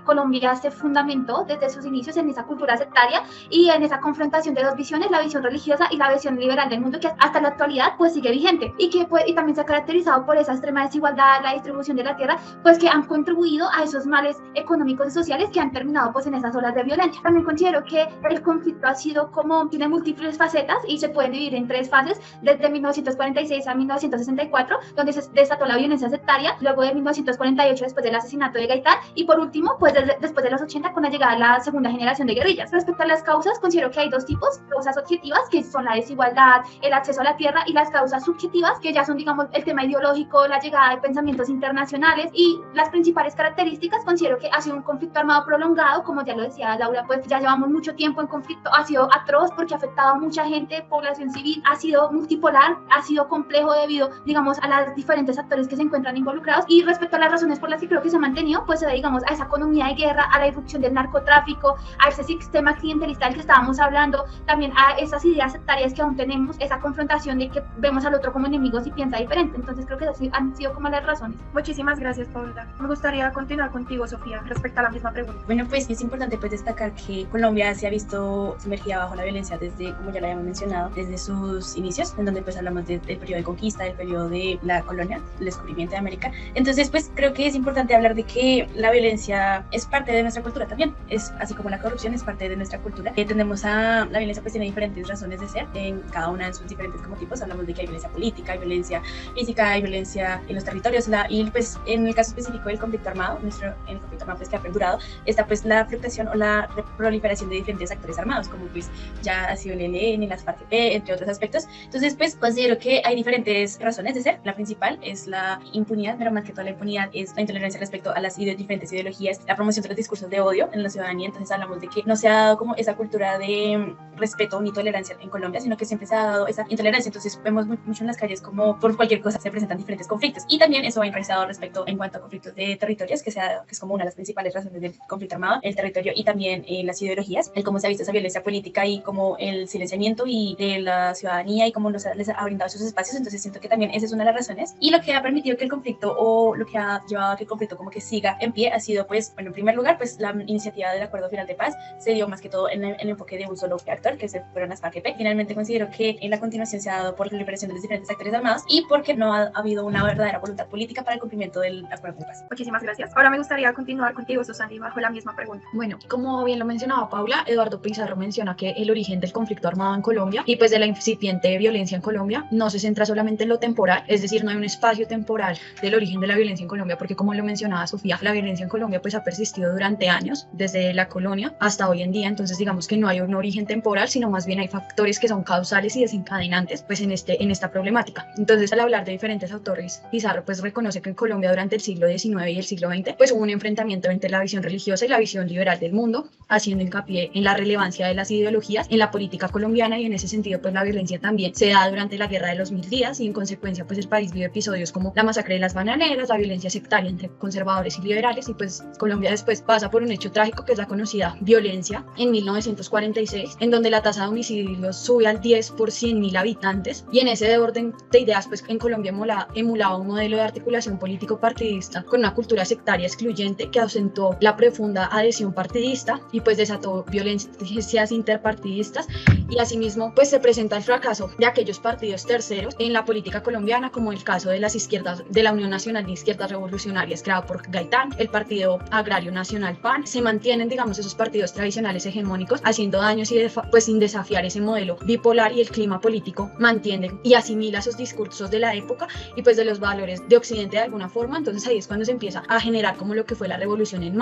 Colombia se fundamentó desde sus inicios en esa cultura sectaria y en esa confrontación de dos visiones, la visión religiosa y la visión liberal del mundo, que hasta la actualidad pues sigue vigente y que y también se ha caracterizado por esa extrema desigualdad, la distribución de la tierra, pues que han contribuido a esos males económicos y sociales que han terminado pues en esas olas de violencia. También considero que el conflicto ha sido como, tiene múltiples facetas y se pueden dividir en tres fases, desde 1946 a 1964, donde se desató la violencia sectaria, luego de 1948 después del asesinato de Gaitán, y por último pues después de los 80 con la llegada de la segunda generación de guerrillas. Respecto a las causas, considero que hay dos tipos: causas objetivas, que son la desigualdad, el acceso a la tierra, y las causas subjetivas, que ya son, digamos, el tema ideológico, la llegada de pensamientos internacionales. Y las principales características, considero que ha sido un conflicto armado prolongado, como ya lo decía Laura, pues ya llevamos mucho tiempo en conflicto, ha sido atroz porque ha afectado a mucha gente, población civil, ha sido multipolar, ha sido complejo debido, digamos, a los diferentes actores que se encuentran involucrados. Y respecto a las razones por las que creo que se ha mantenido, pues se debe, digamos, a esa economía de guerra, a la irrupción del narcotráfico, a ese sistema clientelista del que estábamos hablando, también a esas ideas sectarias que aún tenemos, esa confrontación de que vemos al otro como enemigo si piensa diferente. Entonces creo que esas han sido como las razones. Muchísimas gracias, Paula. Me gustaría continuar contigo, Sofía, respecto a la misma pregunta. Bueno, pues es importante pues destacar que Colombia se ha visto sumergida bajo la violencia desde, como ya lo habíamos mencionado, desde sus inicios, en donde pues hablamos del periodo de conquista, del periodo de la colonia, el descubrimiento de América. Entonces pues creo que es importante hablar de que la violencia es parte de nuestra cultura también, es así como la corrupción es parte de nuestra cultura. Tendemos a, la violencia pues tiene diferentes razones de ser, en cada una de sus diferentes como tipos. Hablamos de que hay violencia política, hay violencia física, hay violencia en los territorios, y pues en el caso específico del conflicto armado, en el conflicto armado pues que ha perdurado, está pues la fluctuación o la proliferación de diferentes actores armados, como pues ya ha sido el ELN, las FARC-EP, entre otros aspectos. Entonces pues considero que hay diferentes razones de ser. La principal es la impunidad, pero más que toda la impunidad es la intolerancia respecto a las diferentes ideologías, la promoción de los discursos de odio en la ciudadanía. Entonces hablamos de que no se ha dado como esa cultura de respeto ni tolerancia en Colombia, sino que siempre se ha dado esa intolerancia. Entonces vemos mucho en las calles como por cualquier cosa se presentan diferentes conflictos, y también eso va enraizado respecto en cuanto a conflictos de territorios, que es como una de las principales razones del conflicto armado, el territorio y también las ideologías, el cómo se ha visto esa violencia política y como el silenciamiento y de la ciudadanía y cómo les ha brindado esos espacios. Entonces siento que también esa es una de las razones, y lo que ha permitido que el conflicto o lo que ha llevado a que el conflicto como que siga en pie ha sido, pues, bueno, en primer lugar, pues la iniciativa del Acuerdo Final de Paz se dio más que todo en el enfoque de un solo actor, que se fueron las FARC-EP. Finalmente considero que en la continuación se ha dado por la liberación de los diferentes actores armados y porque no ha habido una verdadera voluntad política para el cumplimiento del Acuerdo de Paz. Muchísimas gracias. Ahora me gustaría continuar contigo, Susana, bajo la misma pregunta. Bueno, como bien lo mencionaba Paula, Eduardo Pizarro menciona que el origen del conflicto armado en Colombia y pues de la incipiente violencia en Colombia no se centra solamente en lo temporal, es decir, no hay un espacio temporal del origen de la violencia en Colombia, porque como lo mencionaba Sofía, la violencia en Colombia pues ha persistido durante años, desde la colonia hasta hoy en día, entonces digamos que no hay un origen temporal, sino más bien hay factores que son causales y desencadenantes pues en esta problemática. Entonces, al hablar de diferentes autores, Pizarro pues reconoce que en Colombia durante el siglo XIX y el siglo XX pues hubo un enfrentamiento entre la visión religiosa y la visión liberal del mundo, haciendo hincapié en la relevancia de las ideologías en la política colombiana, y en ese sentido pues la violencia también se da durante la Guerra de los 1000 días, y en consecuencia pues el país vive episodios como la masacre de las bananeras, la violencia sectaria entre conservadores y liberales, y pues Colombia después pasa por un hecho trágico que es la conocida violencia en 1946, en donde la tasa de homicidios sube al 10 por 100.000 habitantes, y en ese orden de ideas pues en Colombia emulaba un modelo de articulación político partidista con una cultura sectaria excluyente que acentuó la profunda adhesión partidista y pues desató violencias interpartidistas, y asimismo pues se presenta el fracaso de aquellos partidos terceros en la política colombiana, como el caso de las izquierdas, de la Unión Nacional de Izquierdas Revolucionarias creado por Gaitán, el Partido Agrario Nacional PAN. Se mantienen digamos esos partidos tradicionales hegemónicos haciendo daños y pues sin desafiar ese modelo bipolar, y el clima político mantiene y asimila esos discursos de la época y pues de los valores de Occidente de alguna forma. Entonces ahí es cuando se empieza a generar como lo que fue la revolución en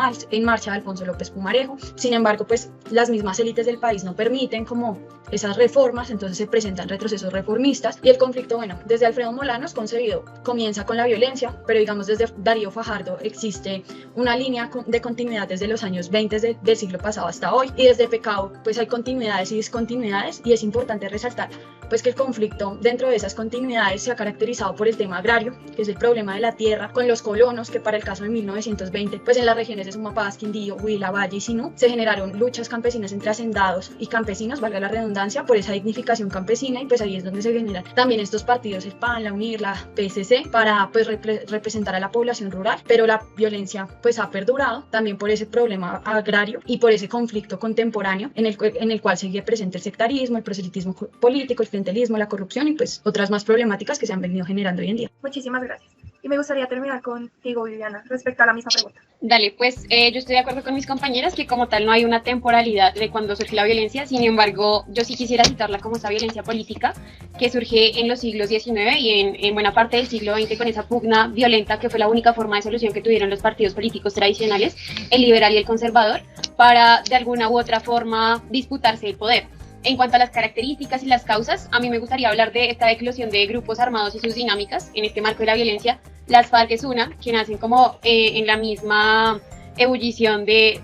marcha de Alfonso López Pumarejo. Sin embargo pues las mismas élites del país no permiten como esas reformas, entonces se presentan retrocesos reformistas, y el conflicto, bueno, desde Alfredo Molanos concebido comienza con la violencia, pero digamos desde Darío Fajardo existe una línea de continuidad desde los años 20 del siglo pasado hasta hoy, y desde Pecado pues hay continuidades y discontinuidades, y es importante resaltar pues que el conflicto dentro de esas continuidades se ha caracterizado por el tema agrario, que es el problema de la tierra con los colonos, que para el caso de 1920 pues en las regiones de Sumapaz, Quindío, Huila, Valle y Sinú se generaron luchas campesinas entre hacendados y campesinos, valga la redundancia, por esa dignificación campesina, y pues ahí es donde se generan también estos partidos, el PAN, la UNIR, la PSC, para pues representar a la población rural, pero la violencia pues ha perdurado también por ese problema agrario y por ese conflicto contemporáneo en el cual sigue presente el sectarismo, el proselitismo político, el clientelismo, la corrupción y pues otras más problemáticas que se han venido generando hoy en día. Muchísimas gracias. Y me gustaría terminar contigo, Viviana, respecto a la misma pregunta. Dale, pues yo estoy de acuerdo con mis compañeras que como tal no hay una temporalidad de cuando surge la violencia. Sin embargo, yo sí quisiera citarla como esa violencia política que surge en los siglos XIX y en buena parte del siglo XX, con esa pugna violenta que fue la única forma de solución que tuvieron los partidos políticos tradicionales, el liberal y el conservador, para de alguna u otra forma disputarse el poder. En cuanto a las características y las causas, a mí me gustaría hablar de esta eclosión de grupos armados y sus dinámicas en este marco de la violencia. Las FARC es una, que nacen como en la misma ebullición de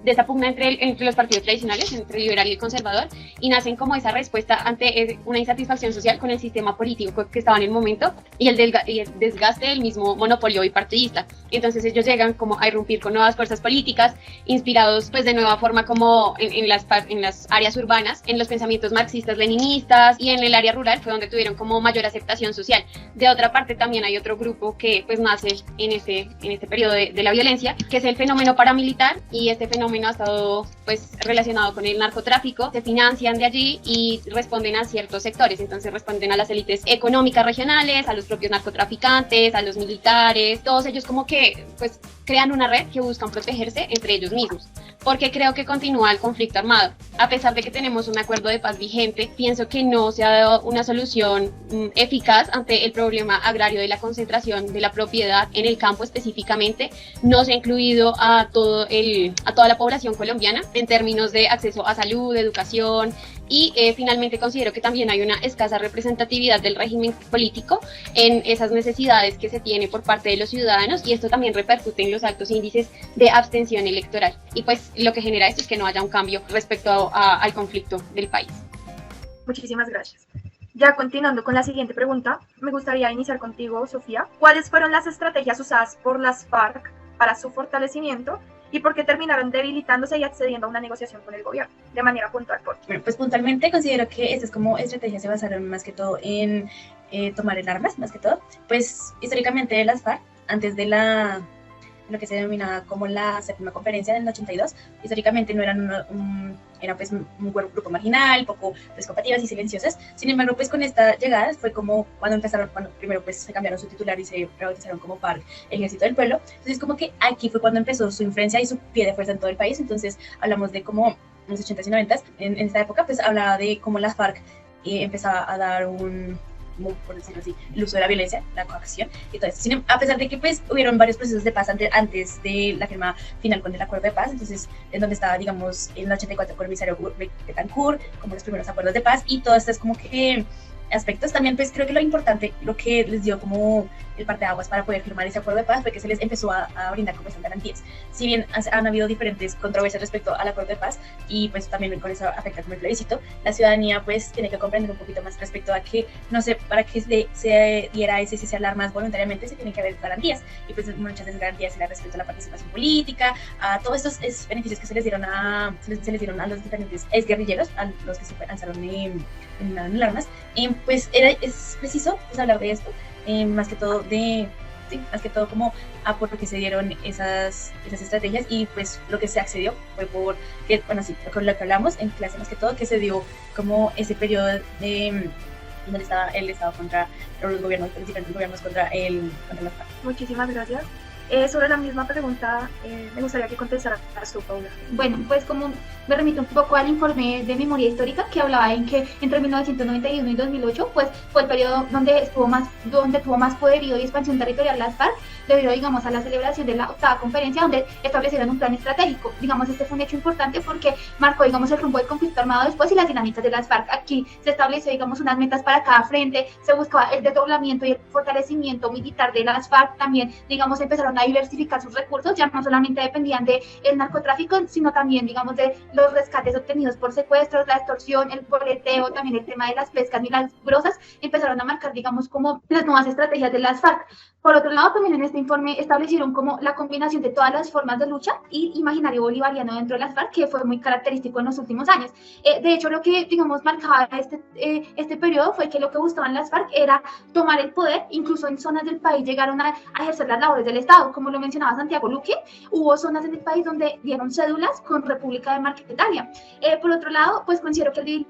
esta pugna entre los partidos tradicionales, entre el liberal y el conservador, y nacen como esa respuesta ante una insatisfacción social con el sistema político que estaba en el momento y el desgaste del mismo monopolio bipartidista. Entonces ellos llegan como a irrumpir con nuevas fuerzas políticas, inspirados pues de nueva forma como en las áreas urbanas, en los pensamientos marxistas, leninistas, y en el área rural fue donde tuvieron como mayor aceptación social. De otra parte también hay otro grupo que pues nace en este periodo de la violencia, que es el fenómeno paramilitar, y este fenómeno ha estado pues relacionado con el narcotráfico. Se financian de allí y responden a ciertos sectores, entonces responden a las élites económicas regionales, a los propios narcotraficantes, a los militares. Todos ellos como que pues crean una red que buscan protegerse entre ellos mismos. Porque creo que continúa el conflicto armado. A pesar de que tenemos un acuerdo de paz vigente, pienso que no se ha dado una solución eficaz ante el problema agrario de la concentración de la propiedad en el campo específicamente. No se ha incluido a toda la población colombiana en términos de acceso a salud, educación, y finalmente considero que también hay una escasa representatividad del régimen político en esas necesidades que se tiene por parte de los ciudadanos, y esto también repercute en los altos índices de abstención electoral, y pues lo que genera esto es que no haya un cambio respecto al conflicto del país. Muchísimas gracias. Ya continuando con la siguiente pregunta, me gustaría iniciar contigo, Sofía. ¿Cuáles fueron las estrategias usadas por las FARC para su fortalecimiento y por qué terminaron debilitándose y accediendo a una negociación con el gobierno de manera puntual? Bueno, pues puntualmente considero que estas como estrategias se basaron más que todo en tomar el armas, más que todo. Pues históricamente las FARC antes de lo que se denominaba como la séptima conferencia en el 82, históricamente no eran era pues un grupo marginal, poco pues combativas y silenciosas. Sin embargo, pues con esta llegada fue como cuando primero pues se cambiaron su titular y se rebautizaron como FARC, Ejército del Pueblo. Entonces como que aquí fue cuando empezó su influencia y su pie de fuerza en todo el país. Entonces hablamos de como en los 80s y 90s, en esta época pues hablaba de cómo la FARC empezaba a dar por decirlo así, el uso de la violencia, la coacción y todo esto. A pesar de que pues hubieron varios procesos de paz antes de la firma final con el acuerdo de paz, entonces en donde estaba, digamos, en el 84 con el emisario Betancourt, como los primeros acuerdos de paz, y todo esto es como que aspectos. También pues creo que lo importante, lo que les dio como el parteaguas para poder firmar ese acuerdo de paz fue que se les empezó a brindar como esas garantías. Si bien han habido diferentes controversias respecto al acuerdo de paz y pues también con eso afecta como el plebiscito, la ciudadanía pues tiene que comprender un poquito más respecto a que, no sé, para que se diera ese cese al armas voluntariamente se tienen que haber garantías, y pues muchas de esas garantías eran respecto a la participación política, a todos estos beneficios que se les dieron a los diferentes exguerrilleros, a los que se lanzaron en armas. Pues es preciso pues, hablar de esto, más que todo como a por lo que se dieron esas estrategias, y pues lo que se accedió fue por que, bueno, sí, con lo que hablamos en clase, más que todo que se dio como ese periodo de donde estaba el Estado contra los gobiernos, los diferentes gobiernos contra la FARC. Muchísimas gracias. Sobre la misma pregunta, me gustaría que contestaras tú, Paula. Bueno, pues como me remito un poco al informe de memoria histórica que hablaba en que entre 1991 y 2008 pues fue el periodo donde tuvo más poderío y expansión territorial las FARC, debido, digamos, a la celebración de la octava conferencia, donde establecieron un plan estratégico. Digamos, este fue un hecho importante porque marcó, digamos, el rumbo del conflicto armado después y las dinámicas de las FARC. Aquí se estableció, digamos, unas metas para cada frente, se buscaba el desdoblamiento y el fortalecimiento militar de las FARC. También, digamos, empezaron a diversificar sus recursos, ya no solamente dependían del narcotráfico, sino también, digamos, de los rescates obtenidos por secuestros, la extorsión, el boleteo, también el tema de las pescas milagrosas, empezaron a marcar, digamos, como las nuevas estrategias de las FARC. Por otro lado, también en este informe establecieron como la combinación de todas las formas de lucha y imaginario bolivariano dentro de las FARC, que fue muy característico en los últimos años. De hecho, lo que, digamos, marcaba este periodo fue que lo que buscaban las FARC era tomar el poder. Incluso en zonas del país llegaron a ejercer las labores del Estado, como lo mencionaba Santiago Luque. Hubo zonas en el país donde dieron cédulas con República de Marquetalia. Por otro lado, pues considero que el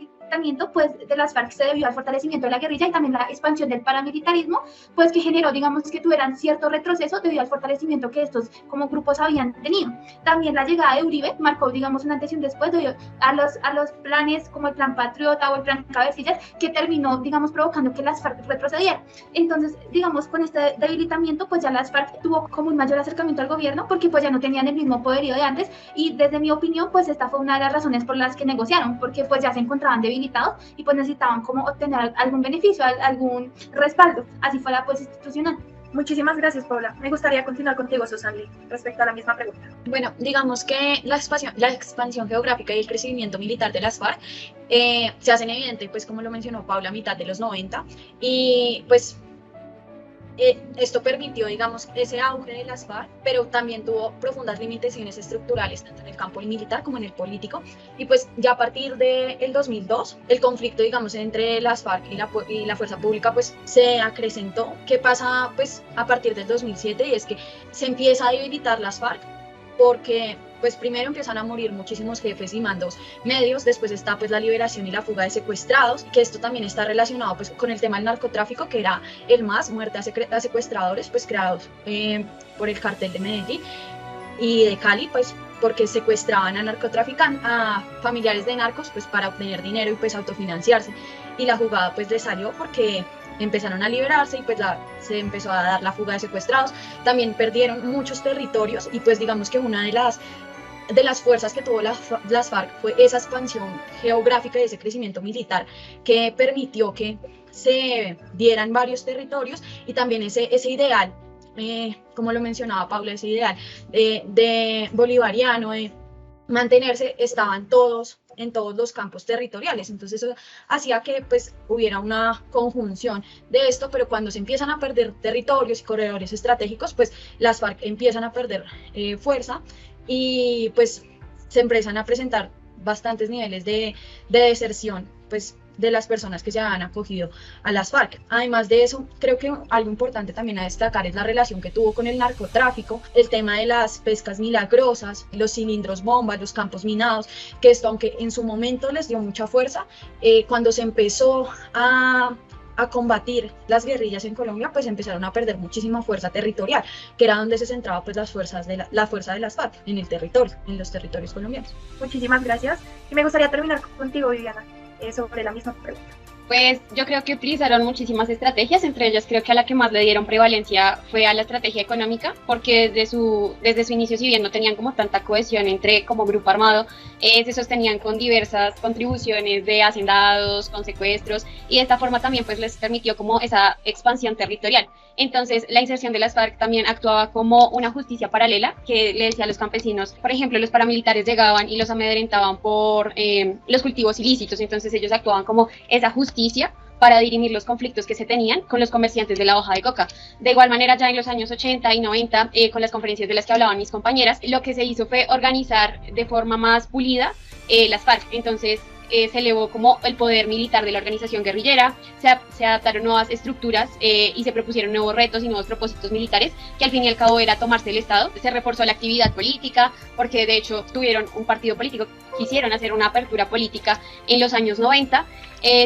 pues, de las FARC se debió al fortalecimiento de la guerrilla y también la expansión del paramilitarismo, pues que generó, digamos, que tuvieran cierto retroceso debido al fortalecimiento que estos como grupos habían tenido. También la llegada de Uribe marcó, digamos, una antes y un después debido a los planes como el Plan Patriota o el Plan Cabecillas, que terminó, digamos, provocando que las FARC retrocedieran. Entonces, digamos, con este debilitamiento, pues ya las FARC tuvo como un mayor acercamiento al gobierno, porque pues ya no tenían el mismo poderío de antes, y desde mi opinión, pues esta fue una de las razones por las que negociaron, porque pues ya se encontraban debilitados y pues necesitaban como obtener algún beneficio, algún respaldo, así fuera pues institucional. Muchísimas gracias, Paula. Me gustaría continuar contigo, Susanly, respecto a la misma pregunta. Bueno, digamos que la expansión geográfica y el crecimiento militar de las FARC se hacen evidente, pues como lo mencionó Paula, a mitad de los 90, y pues esto permitió, digamos, ese auge de las FARC, pero también tuvo profundas limitaciones estructurales, tanto en el campo militar como en el político, y pues ya a partir del 2002, el conflicto, digamos, entre las FARC y la fuerza pública, pues se acrecentó. ¿Qué pasa, pues, a partir del 2007? Y es que se empieza a debilitar las FARC, porque pues primero empiezan a morir muchísimos jefes y mandos medios, después está pues la liberación y la fuga de secuestrados, que esto también está relacionado pues con el tema del narcotráfico, que era el MAS, muerte a secuestradores, pues creados por el cartel de Medellín y de Cali, pues porque secuestraban a narcotraficantes, a familiares de narcos, pues para obtener dinero y pues autofinanciarse, y la jugada pues les salió porque empezaron a liberarse y pues se empezó a dar la fuga de secuestrados. También perdieron muchos territorios y pues digamos que una de las fuerzas que tuvo las FARC fue esa expansión geográfica y ese crecimiento militar que permitió que se dieran varios territorios, y también ese ideal, como lo mencionaba Paula, ese ideal de bolivariano, de mantenerse, estaban en todos los campos territoriales. Entonces eso hacía que pues hubiera una conjunción de esto, pero cuando se empiezan a perder territorios y corredores estratégicos, pues las FARC empiezan a perder fuerza, y pues se empiezan a presentar bastantes niveles de deserción, pues de las personas que se han acogido a las FARC. Además de eso, creo que algo importante también a destacar es la relación que tuvo con el narcotráfico, el tema de las pescas milagrosas, los cilindros bombas, los campos minados, que esto, aunque en su momento les dio mucha fuerza, cuando se empezó a combatir las guerrillas en Colombia, pues empezaron a perder muchísima fuerza territorial, que era donde se centraba pues las fuerzas de la fuerza de las FARC en el territorio, en los territorios colombianos. Muchísimas gracias. Y me gustaría terminar contigo, Viviana, sobre la misma pregunta. Pues yo creo que utilizaron muchísimas estrategias, entre ellas creo que a la que más le dieron prevalencia fue a la estrategia económica, porque desde su inicio, si bien no tenían como tanta cohesión entre como grupo armado, se sostenían con diversas contribuciones de hacendados, con secuestros, y de esta forma también pues les permitió como esa expansión territorial. Entonces la inserción de las FARC también actuaba como una justicia paralela que le decía a los campesinos, por ejemplo, los paramilitares llegaban y los amedrentaban por los cultivos ilícitos, entonces ellos actuaban como esa justicia para dirimir los conflictos que se tenían con los comerciantes de la hoja de coca. De igual manera, ya en los años 80 y 90, con las conferencias de las que hablaban mis compañeras, lo que se hizo fue organizar de forma más pulida las FARC. Entonces, se elevó como el poder militar de la organización guerrillera, se adaptaron nuevas estructuras y se propusieron nuevos retos y nuevos propósitos militares, que al fin y al cabo era tomarse el Estado. Se reforzó la actividad política, porque de hecho tuvieron un partido político, quisieron hacer una apertura política en los años 90,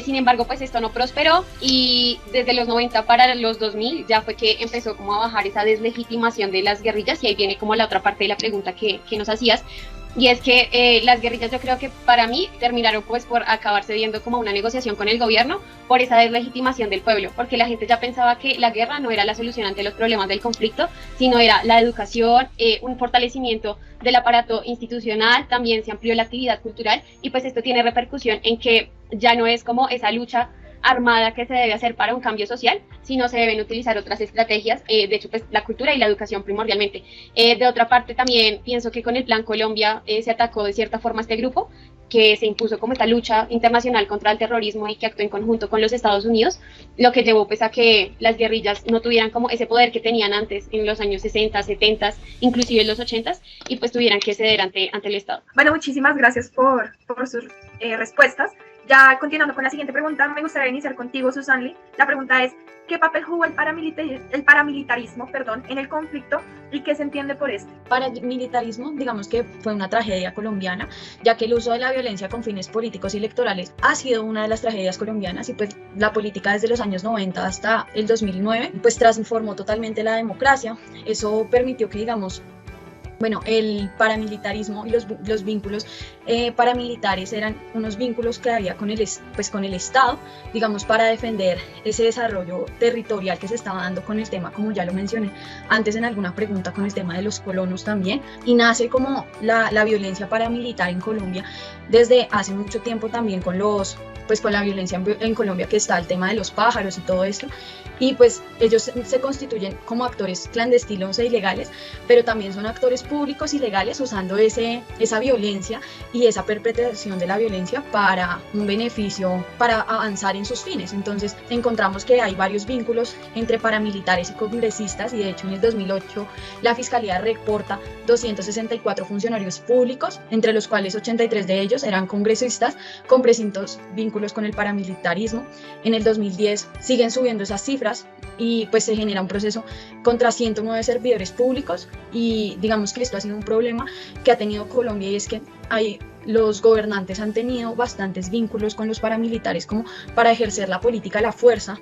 sin embargo pues esto no prosperó, y desde los 90 para los 2000 ya fue que empezó como a bajar esa deslegitimación de las guerrillas, y ahí viene como la otra parte de la pregunta que nos hacías. Y es que las guerrillas, yo creo que para mí terminaron pues por acabarse viendo como una negociación con el gobierno por esa deslegitimación del pueblo, porque la gente ya pensaba que la guerra no era la solución ante los problemas del conflicto, sino era la educación, un fortalecimiento del aparato institucional, también se amplió la actividad cultural, y pues esto tiene repercusión en que ya no es como esa lucha armada que se debe hacer para un cambio social, sino se deben utilizar otras estrategias, de hecho pues la cultura y la educación primordialmente. De otra parte también pienso que con el Plan Colombia se atacó de cierta forma a este grupo, que se impuso como esta lucha internacional contra el terrorismo y que actuó en conjunto con los Estados Unidos, lo que llevó pues a que las guerrillas no tuvieran como ese poder que tenían antes en los años 60, 70, inclusive en los 80, y pues tuvieran que ceder ante el Estado. Bueno, muchísimas gracias por sus respuestas. Ya continuando con la siguiente pregunta, me gustaría iniciar contigo, Susanly. La pregunta es, ¿qué papel jugó el paramilitarismo en el conflicto y qué se entiende por este? Paramilitarismo, digamos que fue una tragedia colombiana, ya que el uso de la violencia con fines políticos y electorales ha sido una de las tragedias colombianas, y pues la política desde los años 90 hasta el 2009 pues transformó totalmente la democracia. Eso permitió que, digamos, bueno, el paramilitarismo y los vínculos paramilitares eran unos vínculos que había con el Estado, digamos, para defender ese desarrollo territorial que se estaba dando con el tema, como ya lo mencioné antes en alguna pregunta, con el tema de los colonos también, y nace como la violencia paramilitar en Colombia desde hace mucho tiempo también con la violencia en Colombia, que está el tema de los pájaros y todo esto, y pues ellos se constituyen como actores clandestinos e ilegales, pero también son actores públicos y legales usando esa violencia y esa perpetración de la violencia para un beneficio, para avanzar en sus fines. Entonces encontramos que hay varios vínculos entre paramilitares y congresistas, y de hecho en el 2008 la Fiscalía reporta 264 funcionarios públicos, entre los cuales 83 de ellos eran congresistas con presuntos vínculos con el paramilitarismo. En el 2010 siguen subiendo esas cifras y pues se genera un proceso contra 109 servidores públicos, y digamos que esto ha sido un problema que ha tenido Colombia, y es que los gobernantes han tenido bastantes vínculos con los paramilitares como para ejercer la política a la fuerza,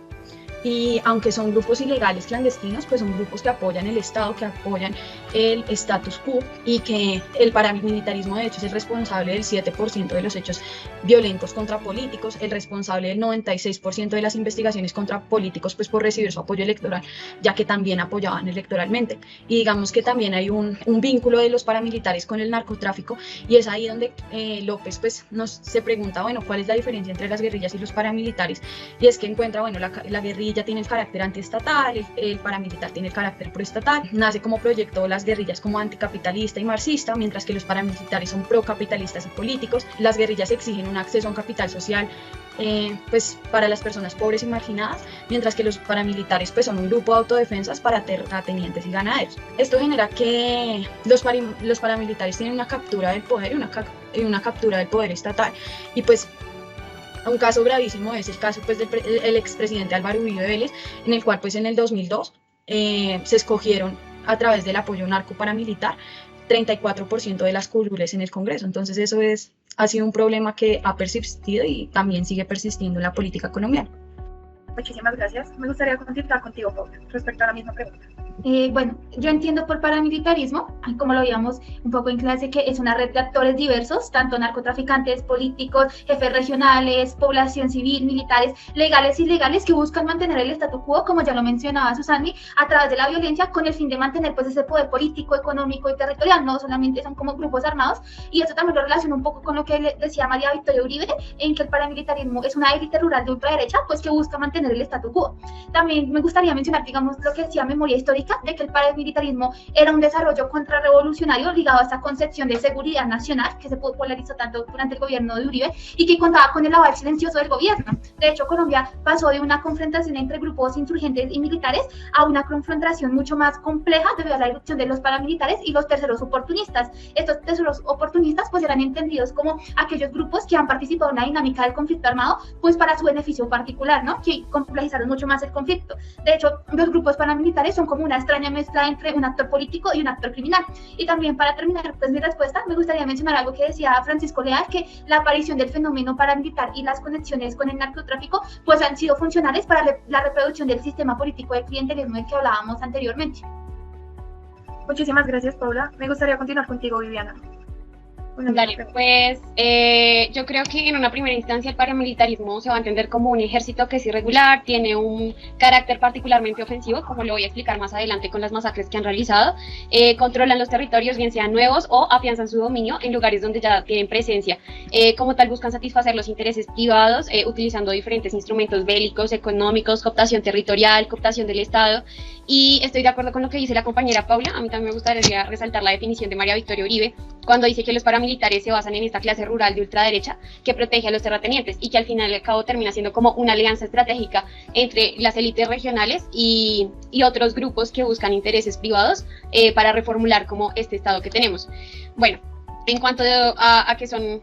y aunque son grupos ilegales clandestinos, pues son grupos que apoyan el Estado, que apoyan el status quo, y que el paramilitarismo de hecho es el responsable del 7% de los hechos violentos contra políticos, el responsable del 96% de las investigaciones contra políticos pues por recibir su apoyo electoral, ya que también apoyaban electoralmente. Y digamos que también hay un vínculo de los paramilitares con el narcotráfico, y es ahí donde López pues se pregunta, bueno, ¿cuál es la diferencia entre las guerrillas y los paramilitares? Y es que encuentra, bueno, la guerrilla ya tiene el carácter antiestatal, el paramilitar tiene el carácter proestatal, nace como proyecto las guerrillas como anticapitalista y marxista, mientras que los paramilitares son procapitalistas y políticos. Las guerrillas exigen un acceso a un capital social pues para las personas pobres y marginadas, mientras que los paramilitares pues son un grupo de autodefensas para terratenientes y ganaderos. Esto genera que los paramilitares tienen una captura del poder y una captura del poder estatal, y pues Un caso gravísimo es el caso pues, del expresidente Álvaro Uribe Vélez, en el cual pues, en el 2002 se escogieron a través del apoyo narcoparamilitar 34% de las curules en el Congreso. Entonces eso ha sido un problema que ha persistido y también sigue persistiendo en la política colombiana. Muchísimas gracias. Me gustaría continuar contigo, Paula, respecto a la misma pregunta. Bueno, yo entiendo por paramilitarismo, como lo veíamos un poco en clase, que es una red de actores diversos, tanto narcotraficantes, políticos, jefes regionales, población civil, militares, legales y ilegales, que buscan mantener el statu quo, como ya lo mencionaba Susani, a través de la violencia, con el fin de mantener pues ese poder político, económico y territorial. No solamente son como grupos armados, y eso también lo relaciona un poco con lo que le decía María Victoria Uribe, en que el paramilitarismo es una élite rural de ultraderecha, pues que busca mantener el statu quo. También me gustaría mencionar, digamos, lo que decía Memoria Histórica, de que el paramilitarismo era un desarrollo contrarrevolucionario ligado a esta concepción de seguridad nacional que se polarizó tanto durante el gobierno de Uribe y que contaba con el aval silencioso del gobierno. De hecho, Colombia pasó de una confrontación entre grupos insurgentes y militares a una confrontación mucho más compleja debido a la irrupción de los paramilitares y los terceros oportunistas. Estos terceros oportunistas pues eran entendidos como aquellos grupos que han participado en la dinámica del conflicto armado pues para su beneficio particular, ¿no? Que complejizaron mucho más el conflicto. De hecho, los grupos paramilitares son como una extraña mezcla entre un actor político y un actor criminal. Y también, para terminar pues mi respuesta, me gustaría mencionar algo que decía Francisco Leal, que la aparición del fenómeno paramilitar y las conexiones con el narcotráfico pues han sido funcionales para la reproducción del sistema político de clientelismo del que hablábamos anteriormente. Muchísimas gracias, Paula. Me gustaría continuar contigo, Viviana. Dale, pues yo creo que en una primera instancia el paramilitarismo se va a entender como un ejército que es irregular, tiene un carácter particularmente ofensivo, como lo voy a explicar más adelante con las masacres que han realizado, controlan los territorios, bien sean nuevos o afianzan su dominio en lugares donde ya tienen presencia. Como tal buscan satisfacer los intereses privados utilizando diferentes instrumentos bélicos, económicos, cooptación territorial, cooptación del Estado, y estoy de acuerdo con lo que dice la compañera Paula. A mí también me gustaría resaltar la definición de María Victoria Uribe, cuando dice que los paramilitares se basan en esta clase rural de ultraderecha que protege a los terratenientes y que al final y al cabo termina siendo como una alianza estratégica entre las élites regionales y otros grupos que buscan intereses privados para reformular como este estado que tenemos. Bueno, en cuanto a que son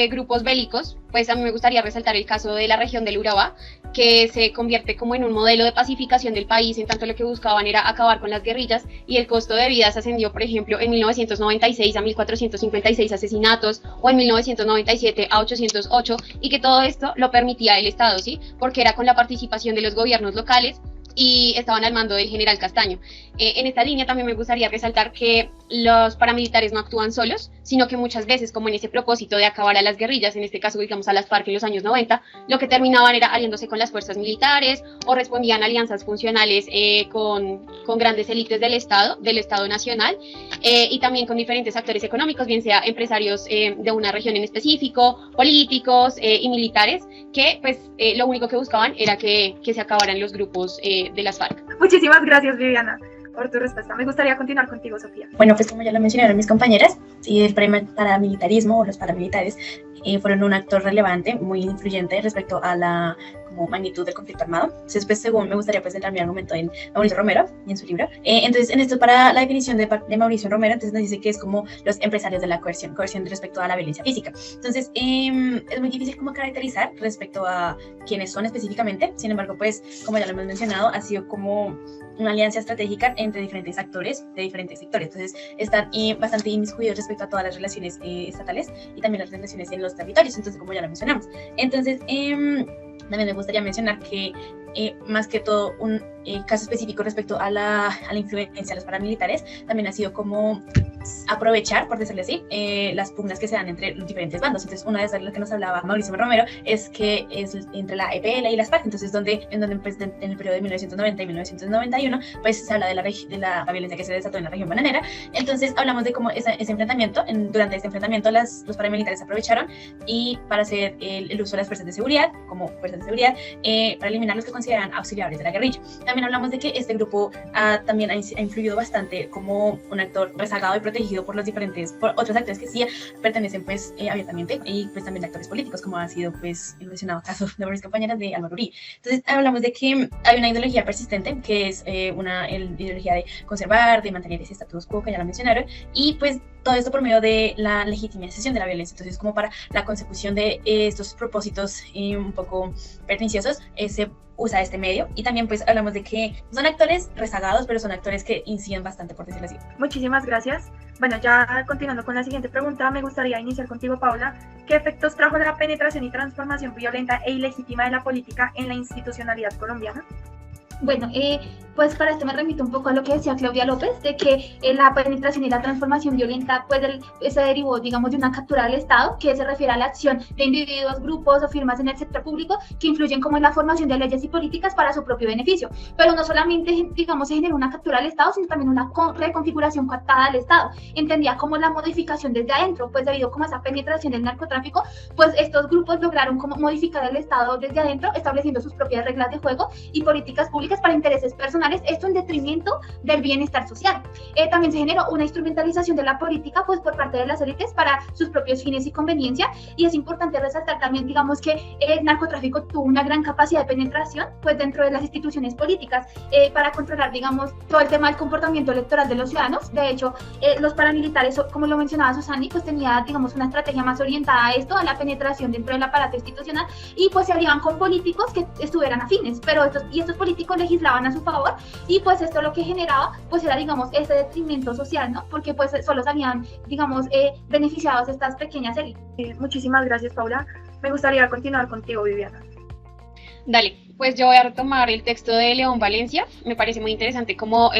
grupos bélicos, pues a mí me gustaría resaltar el caso de la región del Urabá, que se convierte como en un modelo de pacificación del país, en tanto lo que buscaban era acabar con las guerrillas y el costo de vida se ascendió, por ejemplo, en 1996 a 1.456 asesinatos o en 1997 a 808, y que todo esto lo permitía el Estado, ¿sí? Porque era con la participación de los gobiernos locales y estaban al mando del general Castaño. En esta línea también me gustaría resaltar que los paramilitares no actúan solos, sino que muchas veces, como en ese propósito de acabar a las guerrillas, en este caso digamos a las FARC en los años 90, lo que terminaban era aliándose con las fuerzas militares o respondían a alianzas funcionales con grandes élites del Estado nacional, y también con diferentes actores económicos, bien sea empresarios de una región en específico, políticos y militares, que pues lo único que buscaban era que se acabaran los grupos de las FARC. Muchísimas gracias, Viviana, por tu respuesta. Me gustaría continuar contigo, Sofía. Bueno, pues como ya lo mencionaron mis compañeras, sí, el paramilitarismo o los paramilitares fueron un actor relevante, muy influyente respecto a la como magnitud del conflicto armado. Entonces, pues, según me gustaría presentar mi argumento en Mauricio Romero y en su libro. Entonces, en esto, para la definición de Mauricio Romero, entonces nos dice que es como los empresarios de la coerción respecto a la violencia física. Entonces, es muy difícil como caracterizar respecto a quiénes son específicamente. Sin embargo, pues, como ya lo hemos mencionado, ha sido como una alianza estratégica entre diferentes actores de diferentes sectores. Entonces, están bastante inmiscuidos respecto a todas las relaciones estatales y también las relaciones en los territorios. Entonces, como ya lo mencionamos. Entonces, también me gustaría mencionar que más que todo un caso específico respecto a la influencia de los paramilitares también ha sido como aprovechar, por decirlo así, las pugnas que se dan entre los diferentes bandos. Entonces, una de las que nos hablaba Mauricio Romero es que es entre la EPL y las FARC. Entonces, en donde pues, en el periodo de 1990 y 1991 pues se habla de la violencia que se desató en la región bananera. Entonces, hablamos de cómo ese enfrentamiento, durante este enfrentamiento los paramilitares aprovecharon y para hacer el uso de las fuerzas de seguridad, como fuerzas de seguridad, para eliminar los que consideran auxiliares de la guerrilla. También hablamos de que este grupo también ha influido bastante como un actor rezagado y protegido por otros actores que sí pertenecen pues abiertamente, y pues también actores políticos, como ha sido pues el mencionado caso de varias compañeras de Álvaro Uribe. Entonces hablamos de que hay una ideología persistente que es una ideología de conservar, de mantener ese status quo que ya lo mencionaron, y pues todo esto por medio de la legitimización de la violencia. Entonces, como para la consecución de estos propósitos un poco perniciosos, se usa este medio. Y también pues hablamos de que son actores rezagados, pero son actores que inciden bastante, por decirlo así. Muchísimas gracias. Bueno, ya continuando con la siguiente pregunta, me gustaría iniciar contigo, Paula. ¿Qué efectos trajo la penetración y transformación violenta e ilegítima de la política en la institucionalidad colombiana? Bueno, pues para esto me remito un poco a lo que decía Claudia López, de que la penetración y la transformación violenta pues se derivó, digamos, de una captura del Estado, que se refiere a la acción de individuos, grupos o firmas en el sector público que influyen como en la formación de leyes y políticas para su propio beneficio. Pero no solamente, digamos, se generó una captura del Estado, sino también una reconfiguración coartada del Estado, entendía como la modificación desde adentro, pues debido como a esa penetración del narcotráfico, pues estos grupos lograron como modificar el Estado desde adentro, estableciendo sus propias reglas de juego y políticas públicas para intereses personales, esto en detrimento del bienestar social. También se generó una instrumentalización de la política pues por parte de las élites para sus propios fines y conveniencia, y es importante resaltar también, digamos, que el narcotráfico tuvo una gran capacidad de penetración pues dentro de las instituciones políticas para controlar, digamos, todo el tema del comportamiento electoral de los ciudadanos. De hecho, los paramilitares, como lo mencionaba Susani, pues tenía, digamos, una estrategia más orientada a esto, a la penetración dentro del aparato institucional, y pues se aliaban con políticos que estuvieran afines, pero estos políticos legislaban a su favor, y pues esto lo que generaba pues era, digamos, ese detrimento social, ¿no? Porque pues solo salían, digamos, beneficiados estas pequeñas élites. Muchísimas gracias, Paula. Me gustaría continuar contigo, Viviana. Dale, pues yo voy a retomar el texto de León Valencia. Me parece muy interesante como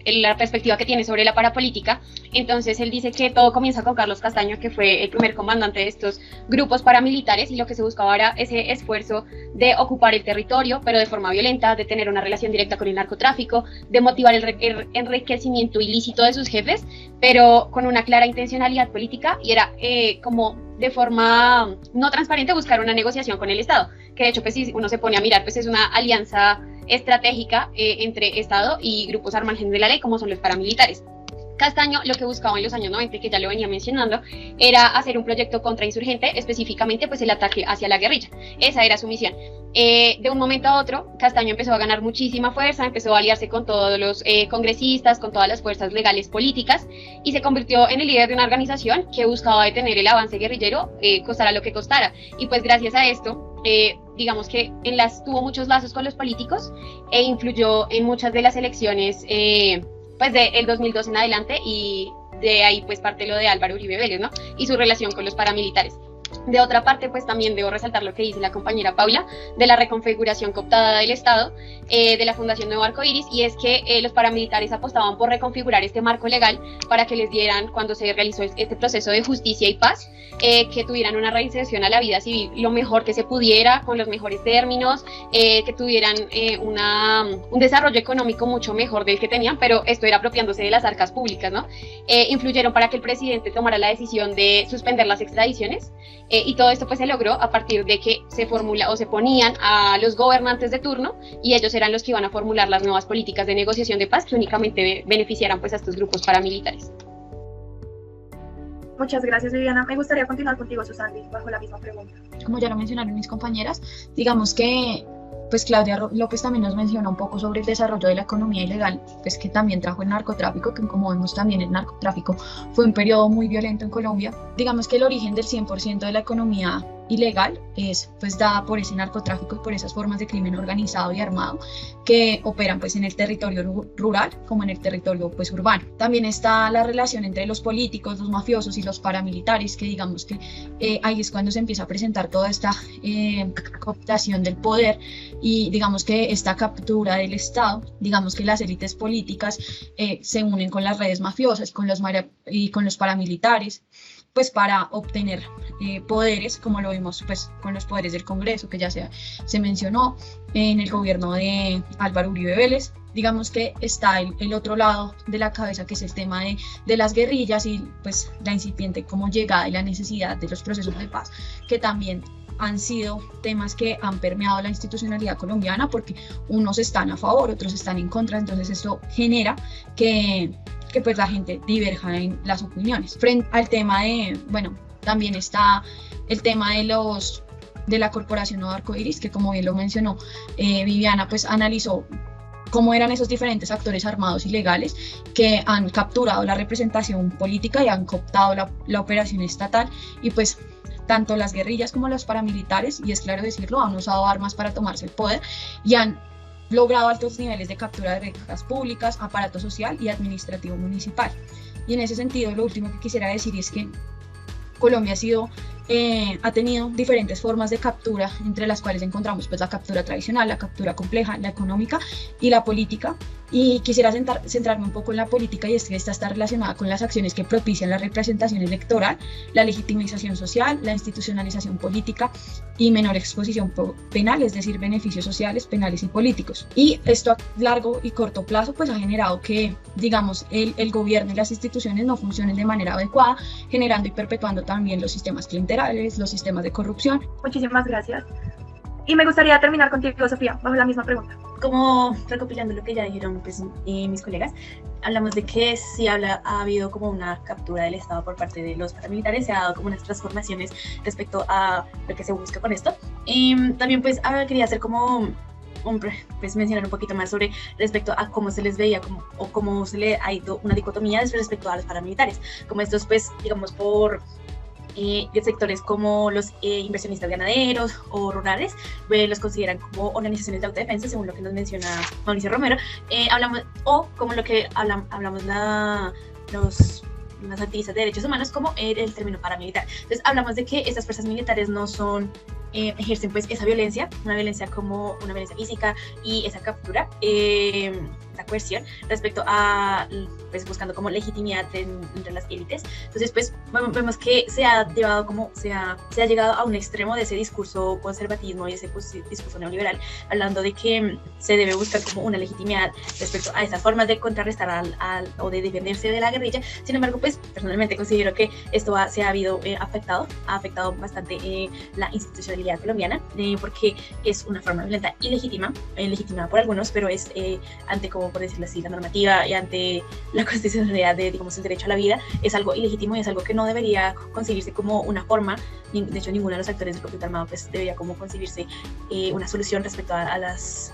la perspectiva que tiene sobre la parapolítica. Entonces él dice que todo comienza con Carlos Castaño, que fue el primer comandante de estos grupos paramilitares, y lo que se buscaba era ese esfuerzo de ocupar el territorio, pero de forma violenta, de tener una relación directa con el narcotráfico, de motivar el enriquecimiento ilícito de sus jefes, pero con una clara intencionalidad política, y era como de forma no transparente buscar una negociación con el Estado, que de hecho pues si uno se pone a mirar pues es una alianza estratégica entre Estado y grupos al margen de la ley como son los paramilitares. Castaño lo que buscaba en los años 90, que ya lo venía mencionando, era hacer un proyecto contrainsurgente, específicamente pues el ataque hacia la guerrilla. Esa era su misión. De un momento a otro, Castaño empezó a ganar muchísima fuerza, empezó a aliarse con todos los congresistas, con todas las fuerzas legales políticas, y se convirtió en el líder de una organización que buscaba detener el avance guerrillero, costara lo que costara. Y pues gracias a esto, digamos que tuvo muchos lazos con los políticos e influyó en muchas de las elecciones pues del 2002 en adelante, y de ahí pues parte lo de Álvaro Uribe Vélez, ¿no? Y su relación con los paramilitares. De otra parte, pues también debo resaltar lo que dice la compañera Paula de la reconfiguración cooptada del Estado, de la Fundación Nuevo Arcoíris, y es que los paramilitares apostaban por reconfigurar este marco legal para que les dieran, cuando se realizó este proceso de justicia y paz, que tuvieran una reinserción a la vida civil lo mejor que se pudiera, con los mejores términos, que tuvieran un desarrollo económico mucho mejor del que tenían, pero esto era apropiándose de las arcas públicas, ¿no? Influyeron para que el presidente tomara la decisión de suspender las extradiciones, y todo esto pues se logró a partir de que se ponían a los gobernantes de turno, y ellos eran los que iban a formular las nuevas políticas de negociación de paz que únicamente beneficiaran pues a estos grupos paramilitares. Muchas gracias, Viviana. Me gustaría continuar contigo, Susana, bajo la misma pregunta. Como ya lo mencionaron mis compañeras, digamos que pues Claudia López también nos menciona un poco sobre el desarrollo de la economía ilegal, pues que también trajo el narcotráfico, que como vemos también el narcotráfico fue un periodo muy violento en Colombia. Digamos que el origen del 100% de la economía ilegal es pues dada por ese narcotráfico y por esas formas de crimen organizado y armado que operan pues en el territorio rural como en el territorio pues urbano. También está la relación entre los políticos, los mafiosos y los paramilitares, que digamos que ahí es cuando se empieza a presentar toda esta cooptación del poder, y digamos que esta captura del Estado, digamos que las élites políticas se unen con las redes mafiosas y con los paramilitares pues para obtener poderes, como lo vimos pues con los poderes del Congreso, que ya se mencionó en el gobierno de Álvaro Uribe Vélez. Digamos que está el otro lado de la cabeza, que es el tema de las guerrillas y pues la incipiente como llegada y la necesidad de los procesos de paz, que también han sido temas que han permeado la institucionalidad colombiana, porque unos están a favor, otros están en contra, entonces esto genera que pues la gente diverja en las opiniones. Frente al tema también está el tema de la Corporación Nuevo Arcoíris, que como bien lo mencionó Viviana, pues analizó cómo eran esos diferentes actores armados ilegales que han capturado la representación política y han cooptado la operación estatal, y pues tanto las guerrillas como los paramilitares, y es claro decirlo, han usado armas para tomarse el poder y han logrado altos niveles de captura de recas públicas, aparato social y administrativo municipal. Y en ese sentido, lo último que quisiera decir es que Colombia ha tenido diferentes formas de captura, entre las cuales encontramos pues la captura tradicional, la captura compleja, la económica y la política. Y quisiera centrarme un poco en la política, y es que esta está relacionada con las acciones que propician la representación electoral, la legitimización social, la institucionalización política y menor exposición penal, es decir, beneficios sociales, penales y políticos. Y esto a largo y corto plazo pues ha generado que, digamos, el gobierno y las instituciones no funcionen de manera adecuada, generando y perpetuando también los sistemas clientelares, los sistemas de corrupción. Muchísimas gracias. Y me gustaría terminar contigo, Sofía, bajo la misma pregunta. Como recopilando lo que ya dijeron pues, mis colegas, hablamos de que sí ha habido como una captura del Estado por parte de los paramilitares, se ha dado como unas transformaciones respecto a lo que se busca con esto. También pues quería hacer como pues mencionar un poquito más sobre respecto a cómo se les veía o cómo se le ha ido una dicotomía respecto a los paramilitares, como estos pues digamos por de sectores como los inversionistas ganaderos o rurales, los consideran como organizaciones de autodefensa, según lo que nos menciona Mauricio Romero. Hablamos, o como lo que hablamos los activistas de derechos humanos, como el término paramilitar. Entonces hablamos de que estas fuerzas militares no son ejercen pues esa violencia, una violencia como una violencia física y esa captura, la coerción respecto a pues buscando como legitimidad entre las élites. Entonces pues vemos que se ha llegado a un extremo de ese discurso conservatismo y ese discurso neoliberal, hablando de que se debe buscar como una legitimidad respecto a esas formas de contrarrestar o de defenderse de la guerrilla. Sin embargo, pues personalmente considero que esto ha afectado bastante la institucionalidad colombiana, porque es una forma violenta y legítima por algunos, pero es ante, como por decirlo así, la normativa y ante la constitucionalidad de, digamos, el derecho a la vida, es algo ilegítimo y es algo que no debería concebirse como una forma. De hecho, ninguno de los actores del conflicto armado pues debería como concebirse una solución respecto a las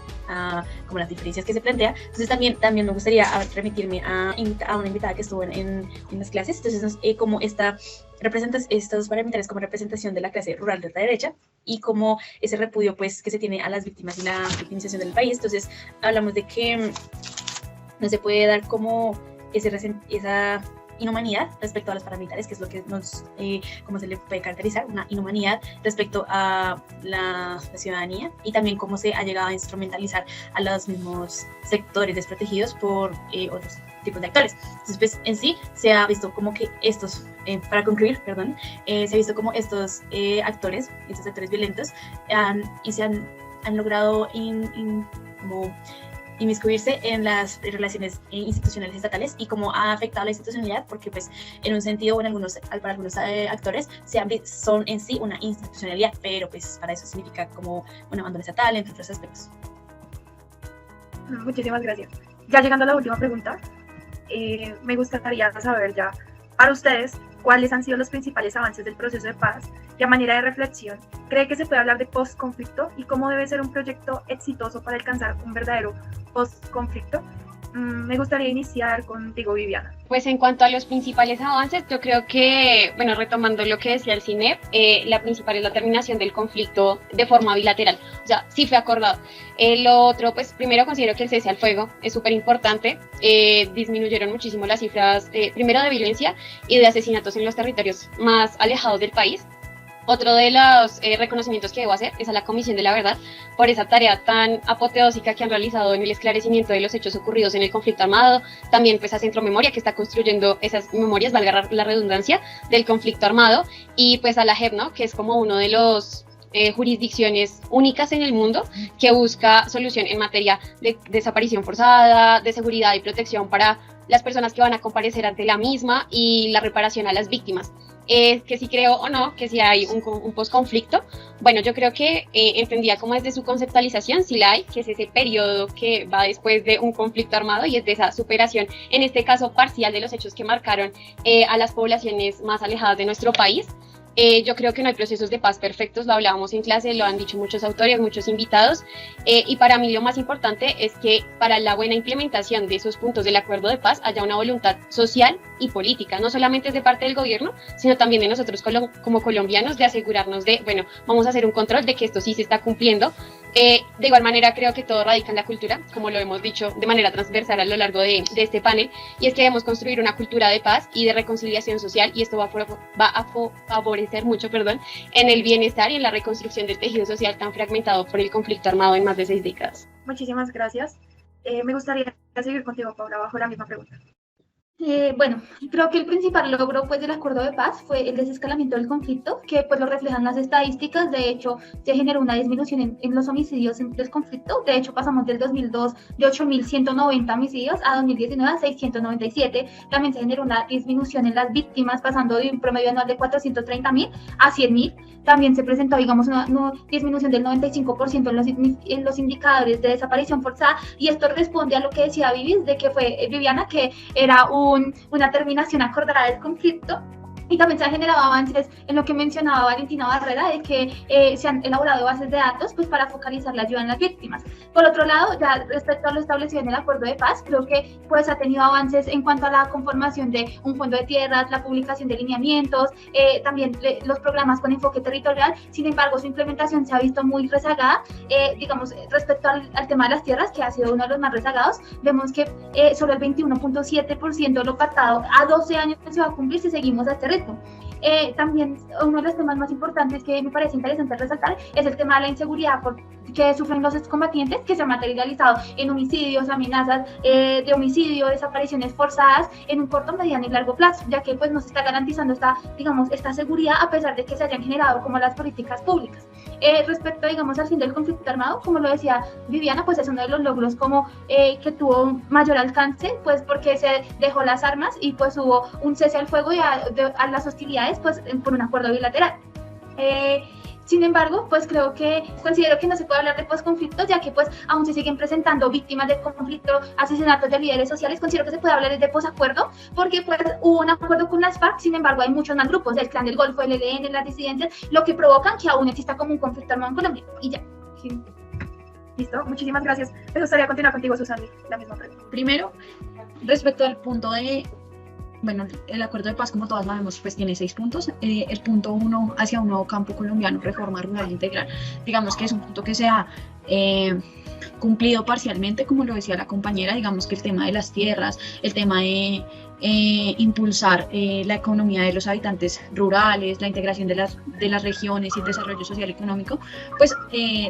como las diferencias que se plantea. Entonces también me gustaría remitirme a una invitada que estuvo en las clases. Entonces como estos paramilitares como representación de la clase rural de la derecha y como ese repudio pues que se tiene a las víctimas y la victimización del país. Entonces hablamos de que no se puede dar como esa inhumanidad respecto a los paramilitares, que es lo que como se le puede caracterizar, una inhumanidad respecto a la ciudadanía, y también cómo se ha llegado a instrumentalizar a los mismos sectores desprotegidos por otros tipos de actores. Entonces, pues en sí se ha visto como que estos, se ha visto como estos actores violentos han logrado como inmiscuirse en las relaciones institucionales estatales y cómo ha afectado la institucionalidad, porque pues en un sentido para algunos actores son en sí una institucionalidad, pero pues para eso significa como un abandono estatal, entre otros aspectos. Muchísimas gracias. Ya llegando a la última pregunta, me gustaría saber ya para ustedes cuáles han sido los principales avances del proceso de paz y a manera de reflexión, ¿cree que se puede hablar de post-conflicto y cómo debe ser un proyecto exitoso para alcanzar un verdadero post-conflicto? Me gustaría iniciar contigo, Viviana. Pues en cuanto a los principales avances, yo creo que, bueno, retomando lo que decía el CINEP, la principal es la terminación del conflicto de forma bilateral, o sea, sí fue acordado. Lo otro, pues primero considero que el cese al fuego es súper importante, disminuyeron muchísimo las cifras, primero de violencia y de asesinatos en los territorios más alejados del país. Otro de los reconocimientos que debo hacer es a la Comisión de la Verdad por esa tarea tan apoteósica que han realizado en el esclarecimiento de los hechos ocurridos en el conflicto armado. También pues a Centro Memoria, que está construyendo esas memorias, valga la redundancia, del conflicto armado. Y pues a la JEP, ¿no?, que es como uno de los jurisdicciones únicas en el mundo que busca solución en materia de desaparición forzada, de seguridad y protección para las personas que van a comparecer ante la misma y la reparación a las víctimas. Que si creo o no que si hay un post-conflicto, bueno, yo creo que entendía como desde su conceptualización, si la hay, que es ese periodo que va después de un conflicto armado y es de esa superación, en este caso parcial, de los hechos que marcaron a las poblaciones más alejadas de nuestro país. Yo creo que no hay procesos de paz perfectos, lo hablábamos en clase, lo han dicho muchos autores, muchos invitados, y para mí lo más importante es que para la buena implementación de esos puntos del acuerdo de paz haya una voluntad social y política, no solamente es de parte del gobierno, sino también de nosotros como colombianos, de asegurarnos de, bueno, vamos a hacer un control de que esto sí se está cumpliendo. De igual manera creo que todo radica en la cultura, como lo hemos dicho de manera transversal a lo largo de este panel, y es que debemos construir una cultura de paz y de reconciliación social, y esto va a favorecer mucho, en el bienestar y en la reconstrucción del tejido social tan fragmentado por el conflicto armado en más de 6 décadas. Muchísimas gracias. Me gustaría seguir contigo, Paula, bajo la misma pregunta. Bueno, creo que el principal logro pues del acuerdo de paz fue el desescalamiento del conflicto, que pues lo reflejan las estadísticas. De hecho, se generó una disminución en los homicidios del conflicto. De hecho, pasamos del 2002 de 8.190 homicidios a 2019 a 697. También se generó una disminución en las víctimas, pasando de un promedio anual de 430.000 a 100.000. También se presentó, digamos, una disminución del 95% en los indicadores de desaparición forzada, y esto responde a lo que decía Viviana, que era una terminación acordada del conflicto. Y también se han generado avances en lo que mencionaba Valentina Barrera, de que se han elaborado bases de datos pues, para focalizar la ayuda en las víctimas. Por otro lado, ya respecto a lo establecido en el acuerdo de paz, creo que pues, ha tenido avances en cuanto a la conformación de un fondo de tierras, la publicación de lineamientos, también los programas con enfoque territorial. Sin embargo, su implementación se ha visto muy rezagada. Digamos, respecto al tema de las tierras, que ha sido uno de los más rezagados, vemos que solo el 21.7% de lo pactado a 12 años se va a cumplir si seguimos a este ritmo. También uno de los temas más importantes que me parece interesante resaltar es el tema de la inseguridad que sufren los excombatientes, que se ha materializado en homicidios, amenazas de homicidio, desapariciones forzadas en un corto, mediano y largo plazo, ya que pues no se está garantizando esta seguridad a pesar de que se hayan generado como las políticas públicas. Respecto, digamos, al fin del conflicto armado, como lo decía Viviana, pues es uno de los logros que tuvo mayor alcance, pues porque se dejó las armas y pues hubo un cese al fuego y a las hostilidades pues por un acuerdo bilateral. Sin embargo, pues considero que no se puede hablar de posconflicto, ya que pues aún se siguen presentando víctimas del conflicto, asesinatos de líderes sociales. Considero que se puede hablar de posacuerdo, porque pues hubo un acuerdo con las FARC. Sin embargo, hay muchos más grupos, el Clan del Golfo, el ELN, las disidencias, lo que provocan que aún exista como un conflicto armado en Colombia. Y ya. Sí. Listo, muchísimas gracias. Me gustaría continuar contigo, Susana, la misma pregunta. Primero, respecto al punto de bueno, el acuerdo de paz, como todas sabemos, pues tiene 6 puntos. El punto 1, hacia un nuevo campo colombiano, reforma rural integral, digamos que es un punto que se ha cumplido parcialmente, como lo decía la compañera. Digamos que el tema de las tierras, el tema de impulsar la economía de los habitantes rurales, la integración de las regiones y el desarrollo social y económico, pues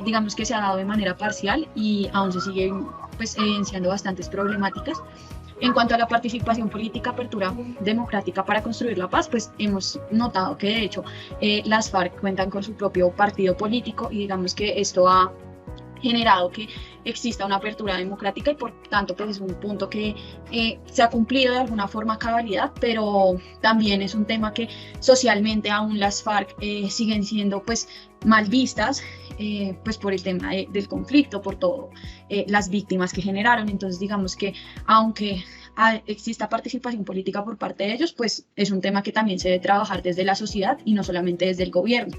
digamos que se ha dado de manera parcial y aún se siguen pues evidenciando bastantes problemáticas. En cuanto a la participación política, apertura democrática para construir la paz, pues hemos notado que de hecho las FARC cuentan con su propio partido político, y digamos que esto ha generado que exista una apertura democrática, y por tanto pues es un punto que se ha cumplido de alguna forma a cabalidad, pero también es un tema que socialmente aún las FARC siguen siendo pues mal vistas, pues por el tema del conflicto, por todo las víctimas que generaron. Entonces digamos que aunque exista participación política por parte de ellos, pues es un tema que también se debe trabajar desde la sociedad y no solamente desde el gobierno.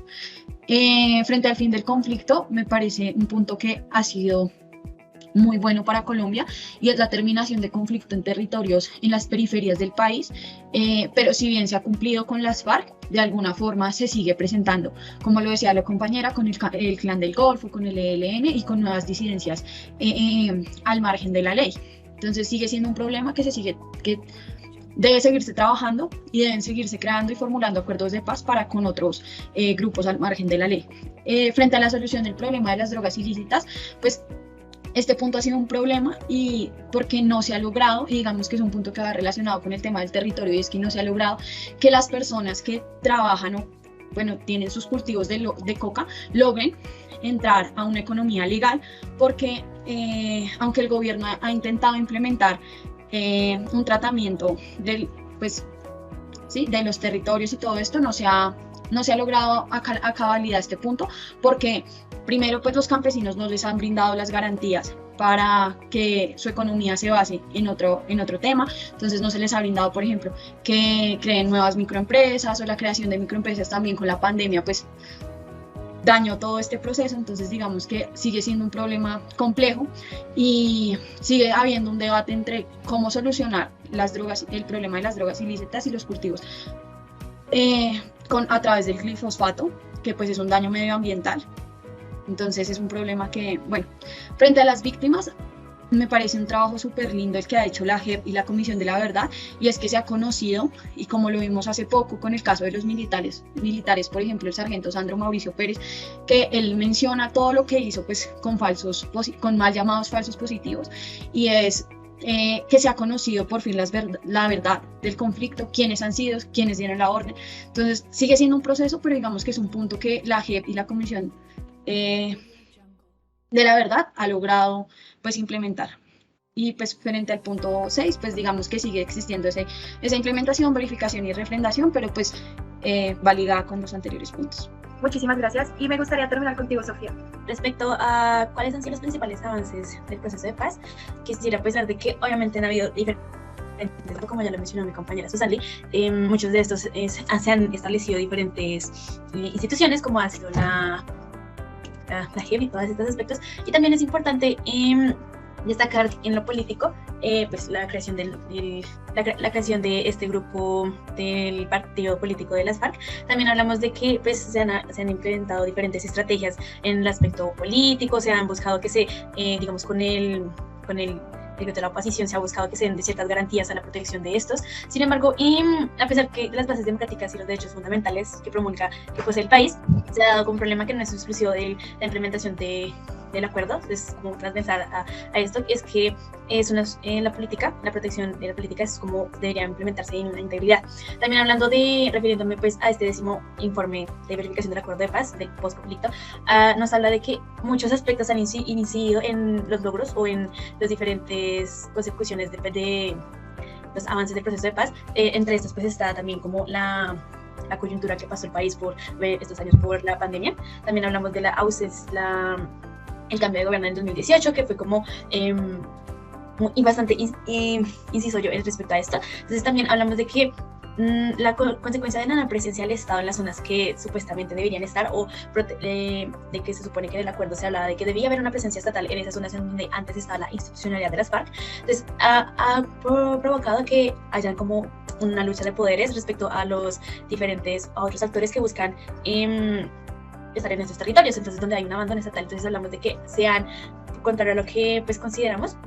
Frente al fin del conflicto, me parece un punto que ha sido muy bueno para Colombia, y es la terminación de conflicto en territorios en las periferias del país, pero si bien se ha cumplido con las FARC, de alguna forma se sigue presentando, como lo decía la compañera, con el Clan del Golfo, con el ELN y con nuevas disidencias al margen de la ley. Entonces sigue siendo un problema que debe seguirse trabajando, y deben seguirse creando y formulando acuerdos de paz para con otros grupos al margen de la ley. Frente a la solución del problema de las drogas ilícitas, pues este punto ha sido un problema, y porque no se ha logrado, y digamos que es un punto que va relacionado con el tema del territorio, y es que no se ha logrado que las personas que trabajan tienen sus cultivos de coca logren entrar a una economía legal, porque aunque el gobierno ha intentado implementar un tratamiento de los territorios y todo esto, no se ha logrado a cabalidad este punto, porque primero pues los campesinos no les han brindado las garantías para que su economía se base en otro tema. Entonces no se les ha brindado, por ejemplo, que creen nuevas microempresas, o la creación de microempresas también con la pandemia pues dañó todo este proceso. Entonces digamos que sigue siendo un problema complejo y sigue habiendo un debate entre cómo solucionar las drogas, el problema de las drogas ilícitas y los cultivos a través del glifosfato, que pues es un daño medioambiental. Entonces es un problema que, bueno, frente a las víctimas, me parece un trabajo súper lindo el que ha hecho la JEP y la Comisión de la Verdad, y es que se ha conocido, y como lo vimos hace poco con el caso de los militares, por ejemplo el sargento Sandro Mauricio Pérez, que él menciona todo lo que hizo pues con mal llamados falsos positivos, y es que se ha conocido por fin la verdad del conflicto, quiénes han sido, quiénes dieron la orden. Entonces sigue siendo un proceso, pero digamos que es un punto que la JEP y la Comisión de la Verdad ha logrado pues implementar. Y pues frente al punto 6, pues digamos que sigue existiendo esa implementación, verificación y refrendación, pero pues va ligada con los anteriores puntos. Muchísimas gracias, y me gustaría terminar contigo, Sofía. Respecto a cuáles han sido los principales avances del proceso de paz, quisiera pensar de que obviamente han habido diferentes, como ya lo mencionó mi compañera Susana, muchos de estos se han establecido diferentes instituciones, como ha sido la JEP y todos estos aspectos, y también es importante destacar en lo político pues la creación la creación de este grupo del partido político de las FARC. También hablamos de que pues se han implementado diferentes estrategias en el aspecto político, se han buscado que digamos con el de la oposición se ha buscado que se den de ciertas garantías a la protección de estos. Sin embargo, a pesar que las bases democráticas y los derechos fundamentales que promulga que posee el país, se ha dado como un problema que no es exclusivo de la implementación del acuerdo, es como transversal a esto, es que en la política, la protección de la política es como debería implementarse en una integridad. También refiriéndome pues a este 10º informe de verificación del acuerdo de paz del postconflicto, nos habla de que muchos aspectos han incidido en los logros o en las diferentes consecuciones de los avances del proceso de paz. Entre estos pues está también como la coyuntura que pasó el país por estos años por la pandemia. También hablamos de el cambio de gobierno en 2018, que fue como y bastante inciso yo respecto a esto. Entonces también hablamos de que la consecuencia de la presencia del Estado en las zonas que supuestamente deberían estar, o de que se supone que en el acuerdo se hablaba de que debía haber una presencia estatal en esas zonas en donde antes estaba la institucionalidad de las FARC. Entonces ha provocado que hayan como una lucha de poderes respecto a los otros actores que buscan estar en esos territorios, entonces donde hay un abandono estatal. Entonces hablamos de que contrario a lo que pues consideramos,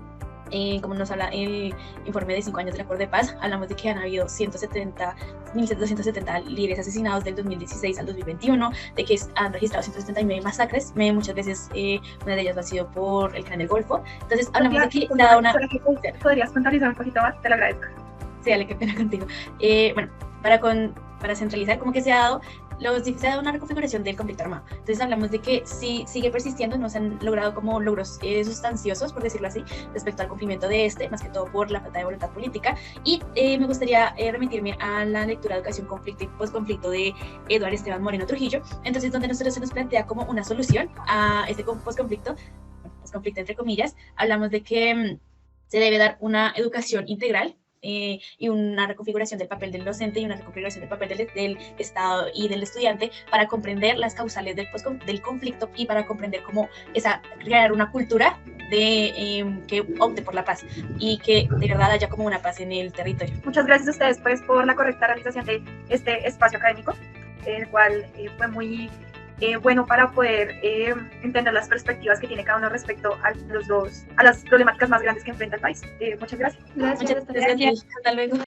como nos habla el informe de 5 años del acuerdo de paz, hablamos de que han habido 1.270 líderes asesinados del 2016 al 2021, de que han registrado 179 masacres, muchas veces una de ellas ha sido por el Clan del Golfo. Entonces hablamos de que cada una... ¿Podrías puntualizar un poquito más? Te lo agradezco. Sí, dale, qué pena contigo. Bueno, para centralizar, como que se ha dado una reconfiguración del conflicto armado. Entonces hablamos de que sí sigue persistiendo, no se han logrado como logros sustanciosos, por decirlo así, respecto al cumplimiento de más que todo por la falta de voluntad política. Y me gustaría remitirme a la lectura de Educación, Conflicto y Postconflicto de Eduardo Esteban Moreno Trujillo, entonces donde nosotros se nos plantea como una solución a este postconflicto entre comillas. Hablamos de que se debe dar una educación integral, y una reconfiguración del papel del docente y una reconfiguración del papel del Estado y del estudiante para comprender las causales del conflicto y para comprender cómo crear una cultura que opte por la paz y que de verdad haya como una paz en el territorio. Muchas gracias a ustedes pues por la correcta realización de este espacio académico, el cual fue muy bueno para poder entender las perspectivas que tiene cada uno respecto a las problemáticas más grandes que enfrenta el país. Muchas gracias. Muchas gracias. Hasta luego.